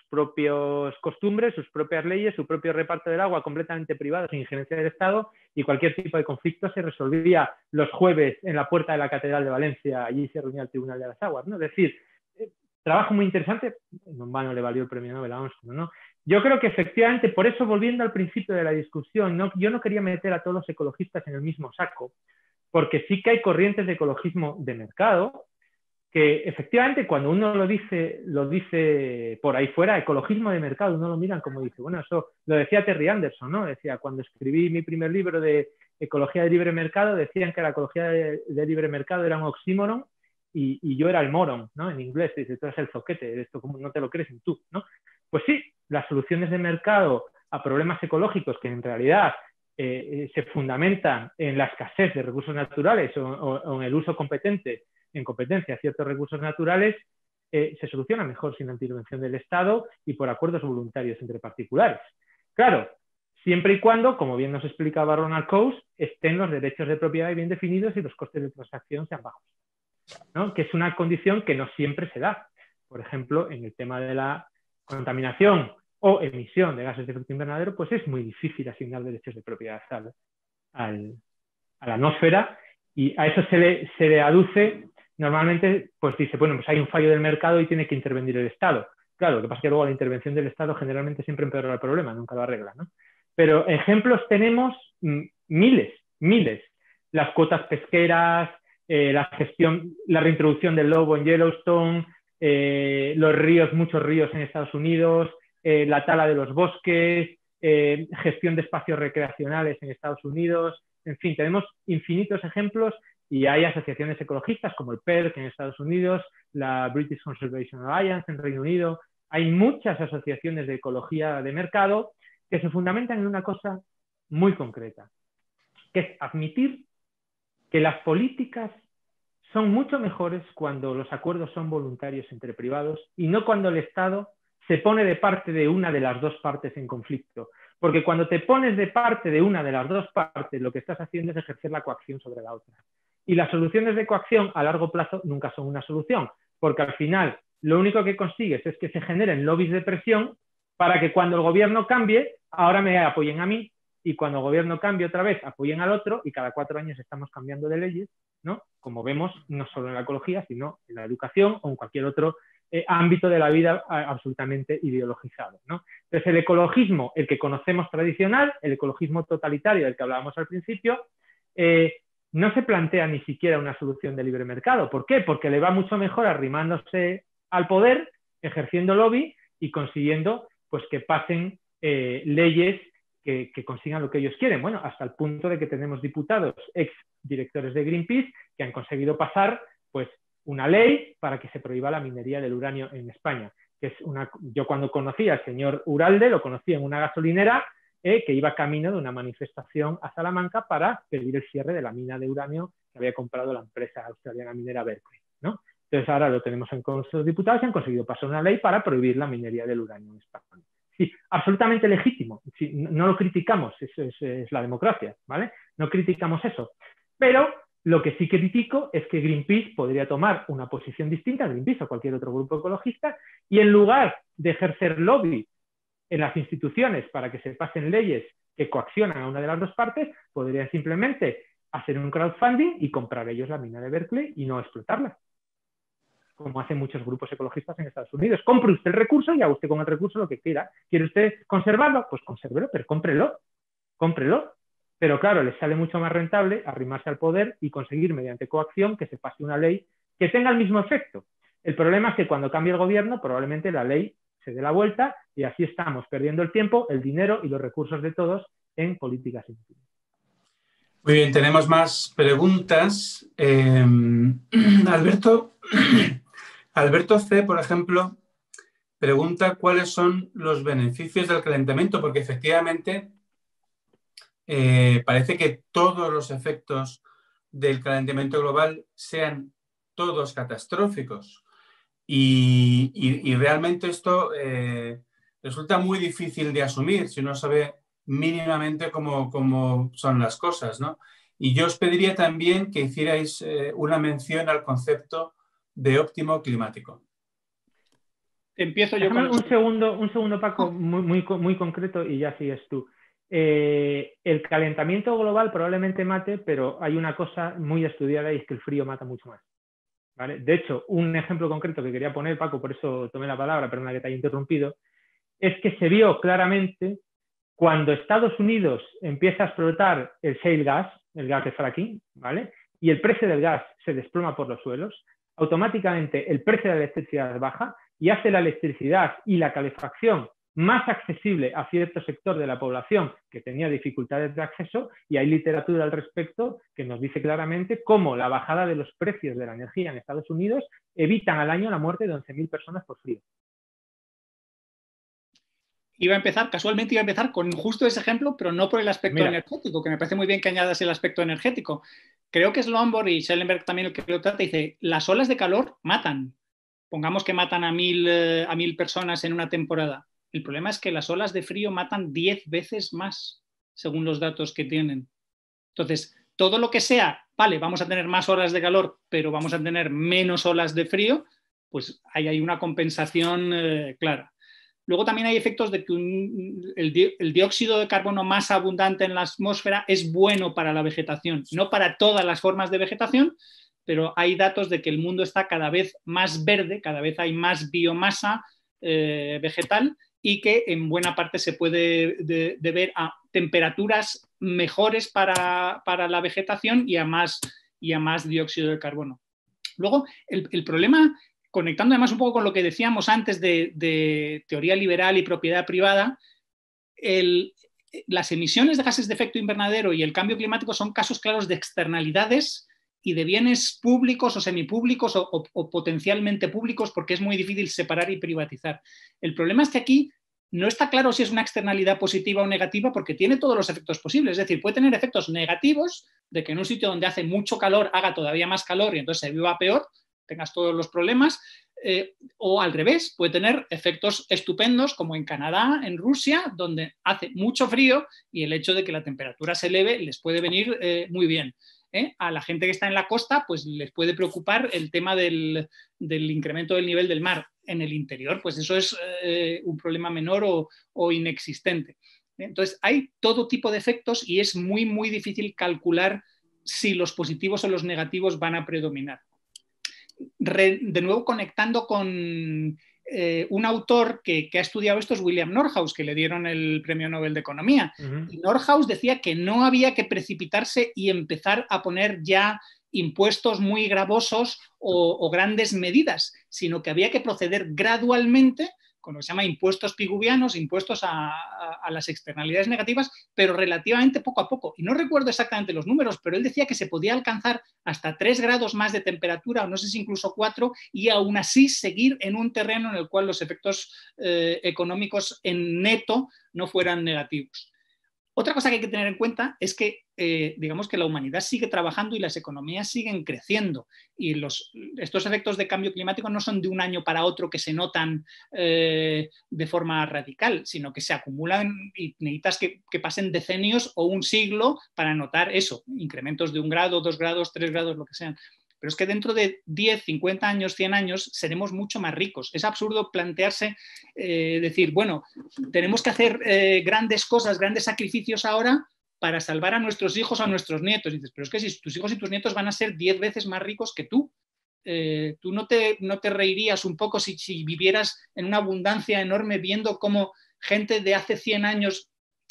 S4: propios costumbres, sus propias leyes, su propio reparto del agua completamente privado, sin injerencia del Estado, y cualquier tipo de conflicto se resolvía los jueves en la puerta de la Catedral de Valencia. Allí se reunía el Tribunal de las Aguas, ¿no? Es decir, trabajo muy interesante, en vano le valió el premio Nobel a Armstrong, ¿no? Yo creo que efectivamente, por eso, volviendo al principio de la discusión, yo no quería meter a todos los ecologistas en el mismo saco, porque sí que hay corrientes de ecologismo de mercado, que efectivamente cuando uno lo dice por ahí fuera, ecologismo de mercado, uno lo miran como dice, bueno, eso lo decía Terry Anderson, ¿no? Decía, cuando escribí mi primer libro de ecología de libre mercado, decían que la ecología de libre mercado era un oxímoron y yo era el moron, ¿no? En inglés, dice, tú eres el zoquete, esto como no te lo crees en tú, ¿no? Pues sí, las soluciones de mercado a problemas ecológicos que en realidad se fundamentan en la escasez de recursos naturales o en el uso en competencia a ciertos recursos naturales, se soluciona mejor sin la intervención del Estado y por acuerdos voluntarios entre particulares. Claro, siempre y cuando, como bien nos explicaba Ronald Coase, estén los derechos de propiedad bien definidos y los costes de transacción sean bajos, ¿no? Que es una condición que no siempre se da. Por ejemplo, en el tema de la contaminación o emisión de gases de efecto invernadero, pues es muy difícil asignar derechos de propiedad a la atmósfera, y a eso se le aduce normalmente, pues dice, bueno, pues hay un fallo del mercado y tiene que intervenir el Estado. Claro, lo que pasa es que luego la intervención del Estado generalmente siempre empeora el problema, nunca lo arregla, ¿no? Pero ejemplos tenemos miles. Las cuotas pesqueras, la reintroducción del lobo en Yellowstone, los ríos, muchos ríos en Estados Unidos, la tala de los bosques, gestión de espacios recreacionales en Estados Unidos. En fin, tenemos infinitos ejemplos, y hay asociaciones ecologistas como el PERC en Estados Unidos, la British Conservation Alliance en Reino Unido. Hay muchas asociaciones de ecología de mercado que se fundamentan en una cosa muy concreta, que es admitir que las políticas son mucho mejores cuando los acuerdos son voluntarios entre privados y no cuando el Estado se pone de parte de una de las dos partes en conflicto. Porque cuando te pones de parte de una de las dos partes, lo que estás haciendo es ejercer la coacción sobre la otra. Y las soluciones de coacción a largo plazo nunca son una solución, porque al final lo único que consigues es que se generen lobbies de presión para que cuando el gobierno cambie, ahora me apoyen a mí, y cuando el gobierno cambie otra vez, apoyen al otro, y cada 4 años estamos cambiando de leyes, ¿no? Como vemos, no solo en la ecología, sino en la educación o en cualquier otro ámbito de la vida absolutamente ideologizado, ¿no? Entonces, el ecologismo, el que conocemos tradicional, el ecologismo totalitario del que hablábamos al principio, no se plantea ni siquiera una solución de libre mercado. ¿Por qué? Porque le va mucho mejor arrimándose al poder, ejerciendo lobby y consiguiendo pues, que pasen leyes que consigan lo que ellos quieren. Bueno, hasta el punto de que tenemos diputados, ex directores de Greenpeace, que han conseguido pasar pues, una ley para que se prohíba la minería del uranio en España. Que es yo cuando conocí al señor Uralde, lo conocí en una gasolinera que iba camino de una manifestación a Salamanca para pedir el cierre de la mina de uranio que había comprado la empresa australiana minera Berkeley, ¿no? Entonces ahora lo tenemos en el Congreso de Diputados y han conseguido pasar una ley para prohibir la minería del uranio en España. Sí, absolutamente legítimo. Sí, no lo criticamos, eso es la democracia, ¿vale? No criticamos eso. Pero lo que sí critico es que Greenpeace podría tomar una posición distinta, Greenpeace o cualquier otro grupo ecologista, y en lugar de ejercer lobby en las instituciones para que se pasen leyes que coaccionan a una de las dos partes, podrían simplemente hacer un crowdfunding y comprar ellos la mina de Berkeley y no explotarla, como hacen muchos grupos ecologistas en Estados Unidos. Compre usted el recurso y haga usted con el recurso lo que quiera. ¿Quiere usted conservarlo? Pues consérvelo, pero cómprelo. Pero claro, les sale mucho más rentable arrimarse al poder y conseguir mediante coacción que se pase una ley que tenga el mismo efecto. El problema es que cuando cambie el gobierno, probablemente la ley se dé la vuelta y así estamos perdiendo el tiempo, el dinero y los recursos de todos en políticas inútiles.
S1: Muy bien, tenemos más preguntas. Alberto C., por ejemplo, pregunta cuáles son los beneficios del calentamiento, porque efectivamente parece que todos los efectos del calentamiento global sean todos catastróficos. Y realmente esto resulta muy difícil de asumir si uno sabe mínimamente cómo son las cosas, ¿no? Y yo os pediría también que hicierais una mención al concepto de óptimo climático.
S2: Empiezo yo con
S4: un segundo, Paco, muy concreto y ya sigues tú. El calentamiento global probablemente mate, pero hay una cosa muy estudiada y es que el frío mata mucho más, ¿vale? De hecho, un ejemplo concreto que quería poner, Paco, por eso tomé la palabra, perdona que te haya interrumpido, es que se vio claramente cuando Estados Unidos empieza a explotar el shale gas, el gas de fracking, ¿vale? Y el precio del gas se desploma por los suelos, automáticamente el precio de la electricidad baja y hace la electricidad y la calefacción más accesible a cierto sector de la población que tenía dificultades de acceso, y hay literatura al respecto que nos dice claramente cómo la bajada de los precios de la energía en Estados Unidos evitan al año la muerte de 11.000 personas por frío.
S2: Casualmente iba a empezar con justo ese ejemplo, pero no por el aspecto energético, que me parece muy bien que añadas el aspecto energético. Creo que es Lomborg y Schellenberg también el que lo trata, dice, las olas de calor matan. Pongamos que matan a 1.000 personas en una temporada. El problema es que las olas de frío matan 10 veces más, según los datos que tienen. Entonces, todo lo que sea, vale, vamos a tener más horas de calor, pero vamos a tener menos olas de frío, pues ahí hay una compensación clara. Luego también hay efectos de que el dióxido de carbono más abundante en la atmósfera es bueno para la vegetación, no para todas las formas de vegetación, pero hay datos de que el mundo está cada vez más verde, cada vez hay más biomasa vegetal, y que en buena parte se puede deber a temperaturas mejores para la vegetación y a más dióxido de carbono. Luego, el problema, conectando además un poco con lo que decíamos antes de teoría liberal y propiedad privada, las emisiones de gases de efecto invernadero y el cambio climático son casos claros de externalidades y de bienes públicos o semipúblicos o potencialmente públicos, porque es muy difícil separar y privatizar. El problema es que aquí no está claro si es una externalidad positiva o negativa porque tiene todos los efectos posibles. Es decir, puede tener efectos negativos de que en un sitio donde hace mucho calor haga todavía más calor y entonces se viva peor, tengas todos los problemas, o al revés, puede tener efectos estupendos como en Canadá, en Rusia, donde hace mucho frío y el hecho de que la temperatura se eleve les puede venir muy bien. A la gente que está en la costa, pues les puede preocupar el tema del incremento del nivel del mar. En el interior, pues eso es un problema menor o inexistente. Entonces, hay todo tipo de efectos y es muy, muy difícil calcular si los positivos o los negativos van a predominar. De nuevo, conectando con un autor que ha estudiado esto es William Nordhaus, que le dieron el Premio Nobel de Economía. Y Nordhaus decía que no había que precipitarse y empezar a poner ya impuestos muy gravosos o grandes medidas, sino que había que proceder gradualmente con lo que se llama impuestos piguvianos, impuestos a las externalidades negativas, pero relativamente poco a poco. Y no recuerdo exactamente los números, pero él decía que se podía alcanzar hasta 3 grados más de temperatura, o no sé si incluso 4, y aún así seguir en un terreno en el cual los efectos económicos en neto no fueran negativos. Otra cosa que hay que tener en cuenta es que, digamos que la humanidad sigue trabajando y las economías siguen creciendo. Y estos efectos de cambio climático no son de un año para otro que se notan de forma radical, sino que se acumulan y necesitas que pasen decenios o un siglo para notar eso, incrementos de 1 grado, 2 grados, 3 grados, lo que sean. Pero es que dentro de 10, 50 años, 100 años, seremos mucho más ricos. Es absurdo plantearse, decir, bueno, tenemos que hacer grandes cosas, grandes sacrificios ahora para salvar a nuestros hijos o a nuestros nietos. Y dices, pero es que si tus hijos y tus nietos van a ser 10 veces más ricos que tú. Tú no te reirías un poco si vivieras en una abundancia enorme viendo cómo gente de hace 100 años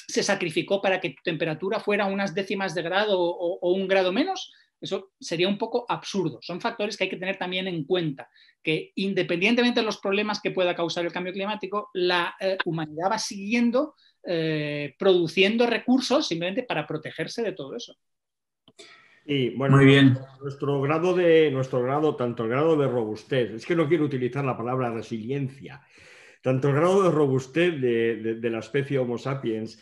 S2: se sacrificó para que tu temperatura fuera unas décimas de grado o 1 grado menos. Eso sería un poco absurdo. Son factores que hay que tener también en cuenta, que independientemente de los problemas que pueda causar el cambio climático, la humanidad va siguiendo produciendo recursos simplemente para protegerse de todo eso.
S3: Y bueno,
S1: muy bien.
S3: Nuestro grado, tanto el grado de robustez, es que no quiero utilizar la palabra resiliencia, tanto el grado de robustez de la especie Homo sapiens,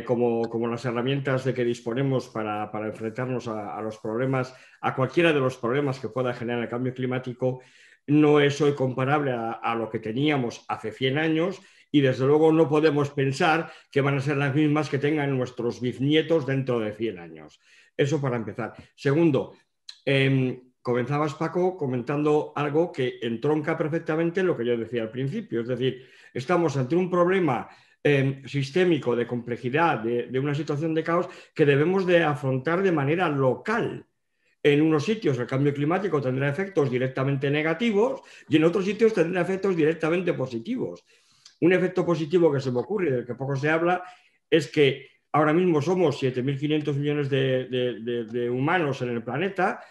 S3: como las herramientas de que disponemos para enfrentarnos a los problemas, a cualquiera de los problemas que pueda generar el cambio climático, no es hoy comparable a lo que teníamos hace 100 años y desde luego no podemos pensar que van a ser las mismas que tengan nuestros bisnietos dentro de 100 años. Eso para empezar. Segundo, comenzabas, Paco, comentando algo que entronca perfectamente en lo que yo decía al principio, es decir, estamos ante un problema sistémico de complejidad, de una situación de caos que debemos de afrontar de manera local. En unos sitios el cambio climático tendrá efectos directamente negativos y en otros sitios tendrá efectos directamente positivos. Un efecto positivo que se me ocurre, del que poco se habla, es que ahora mismo somos 7.500 millones de humanos en el planeta.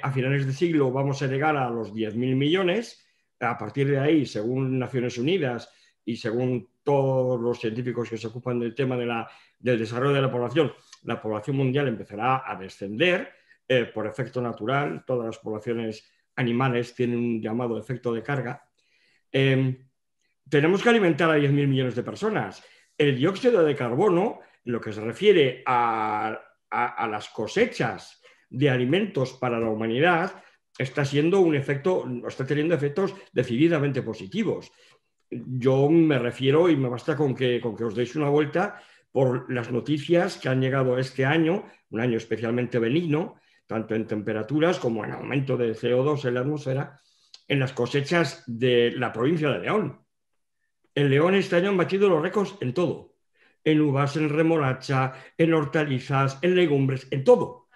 S3: A finales de siglo vamos a llegar a los 10.000 millones. A partir de ahí, según Naciones Unidas y según todos los científicos que se ocupan del tema del desarrollo de la población mundial empezará a descender por efecto natural. Todas las poblaciones animales tienen un llamado efecto de carga. Tenemos que alimentar a 10.000 millones de personas. El dióxido de carbono, en lo que se refiere a las cosechas de alimentos para la humanidad, está teniendo efectos decididamente positivos. Yo me refiero, y me basta con que os deis una vuelta por las noticias que han llegado este año, un año especialmente benigno, tanto en temperaturas como en aumento de CO2 en la atmósfera, en las cosechas de la provincia de León. En León este año han batido los récords en todo. En uvas, en remolacha, en hortalizas, en legumbres, en todo.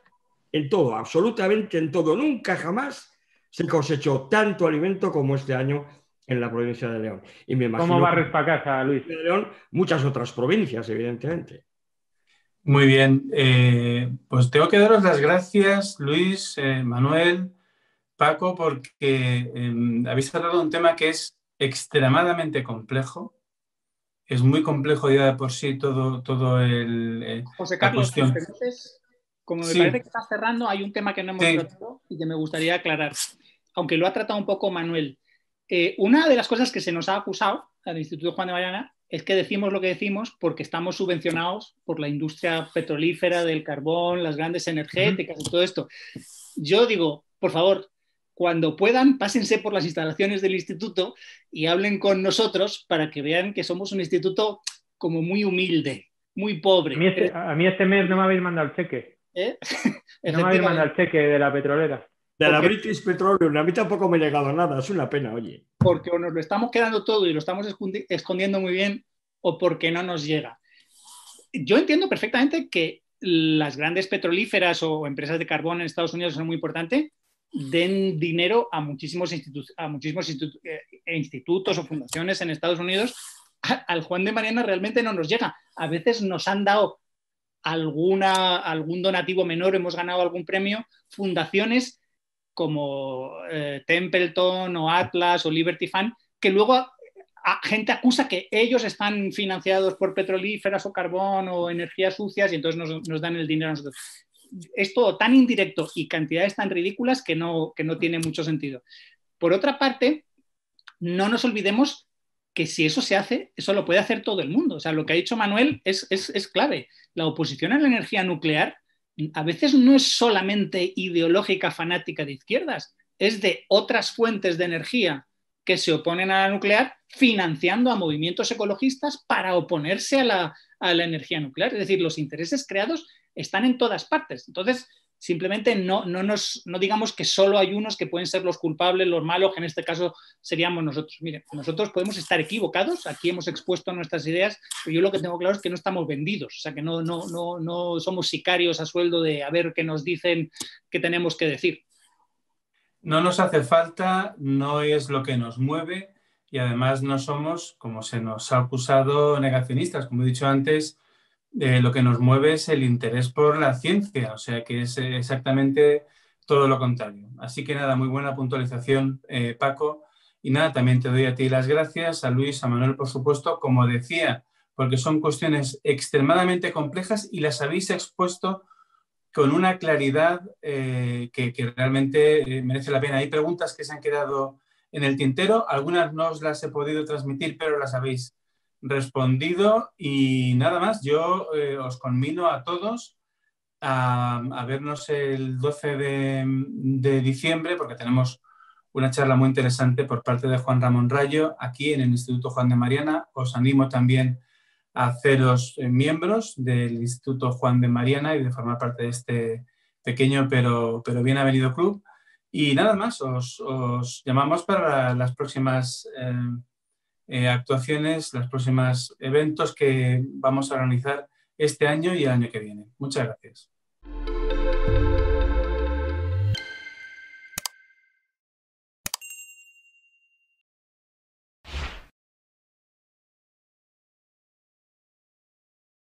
S3: En todo, absolutamente en todo. Nunca jamás se cosechó tanto alimento como este año en la provincia de León. Y me imagino
S4: ¿Cómo barres para casa, Luis?
S3: De León, muchas otras provincias, evidentemente.
S1: Muy bien. Pues tengo que daros las gracias, Luis, Manuel, Paco, porque habéis tratado un tema que es extremadamente complejo. Es muy complejo ya de por sí todo el...
S2: José Carlos, como me
S1: Sí.
S2: parece que está cerrando, hay un tema que no hemos tratado y que me gustaría aclarar, aunque lo ha tratado un poco Manuel. Una de las cosas que se nos ha acusado al Instituto Juan de Mariana es que decimos lo que decimos porque estamos subvencionados por la industria petrolífera, del carbón, las grandes energéticas y todo esto. Yo digo, por favor, cuando puedan, pásense por las instalaciones del instituto y hablen con nosotros para que vean que somos un instituto como muy humilde, muy pobre.
S4: A mí este mes no me habéis mandado el cheque. No me habéis mandado el cheque de la petrolera.
S3: De la British Petroleum, a mí tampoco me ha llegado nada, es una pena, oye.
S2: Porque o nos lo estamos quedando todo y lo estamos escondiendo muy bien, o porque no nos llega. Yo entiendo perfectamente que las grandes petrolíferas o empresas de carbón en Estados Unidos son muy importantes, den dinero a muchísimos institutos o fundaciones en Estados Unidos. Al Juan de Mariana realmente no nos llega. A veces nos han dado algún donativo menor, hemos ganado algún premio, fundaciones como Templeton o Atlas o Liberty Fund, que luego gente acusa que ellos están financiados por petrolíferas o carbón o energías sucias y entonces nos dan el dinero a nosotros. Es todo tan indirecto y cantidades tan ridículas que no tiene mucho sentido. Por otra parte, no nos olvidemos que si eso se hace, eso lo puede hacer todo el mundo. O sea, lo que ha dicho Manuel es clave. La oposición a la energía nuclear a veces no es solamente ideológica fanática de izquierdas, es de otras fuentes de energía que se oponen a la nuclear, financiando a movimientos ecologistas para oponerse a la energía nuclear. Es decir, los intereses creados están en todas partes. Entonces, simplemente no digamos que solo hay unos que pueden ser los culpables, los malos, que en este caso seríamos nosotros. Miren, nosotros podemos estar equivocados, aquí hemos expuesto nuestras ideas, pero yo lo que tengo claro es que no estamos vendidos, o sea, que no somos sicarios a sueldo de a ver qué nos dicen que tenemos que decir.
S1: No nos hace falta, no es lo que nos mueve y además no somos, como se nos ha acusado, negacionistas. Como he dicho antes, lo que nos mueve es el interés por la ciencia, o sea que es exactamente todo lo contrario. Así que nada, muy buena puntualización, Paco. Y nada, también te doy a ti las gracias, a Luis, a Manuel, por supuesto, como decía, porque son cuestiones extremadamente complejas y las habéis expuesto con una claridad que realmente merece la pena. Hay preguntas que se han quedado en el tintero, algunas no os las he podido transmitir, pero las habéis respondido y nada más. Yo os conmino a todos a vernos el 12 de diciembre porque tenemos una charla muy interesante por parte de Juan Ramón Rayo aquí en el Instituto Juan de Mariana. Os animo también a haceros miembros del Instituto Juan de Mariana y de formar parte de este pequeño pero bien avenido club. Y nada más, os llamamos para las próximas actuaciones, los próximos eventos que vamos a organizar este año y el año que viene. Muchas gracias.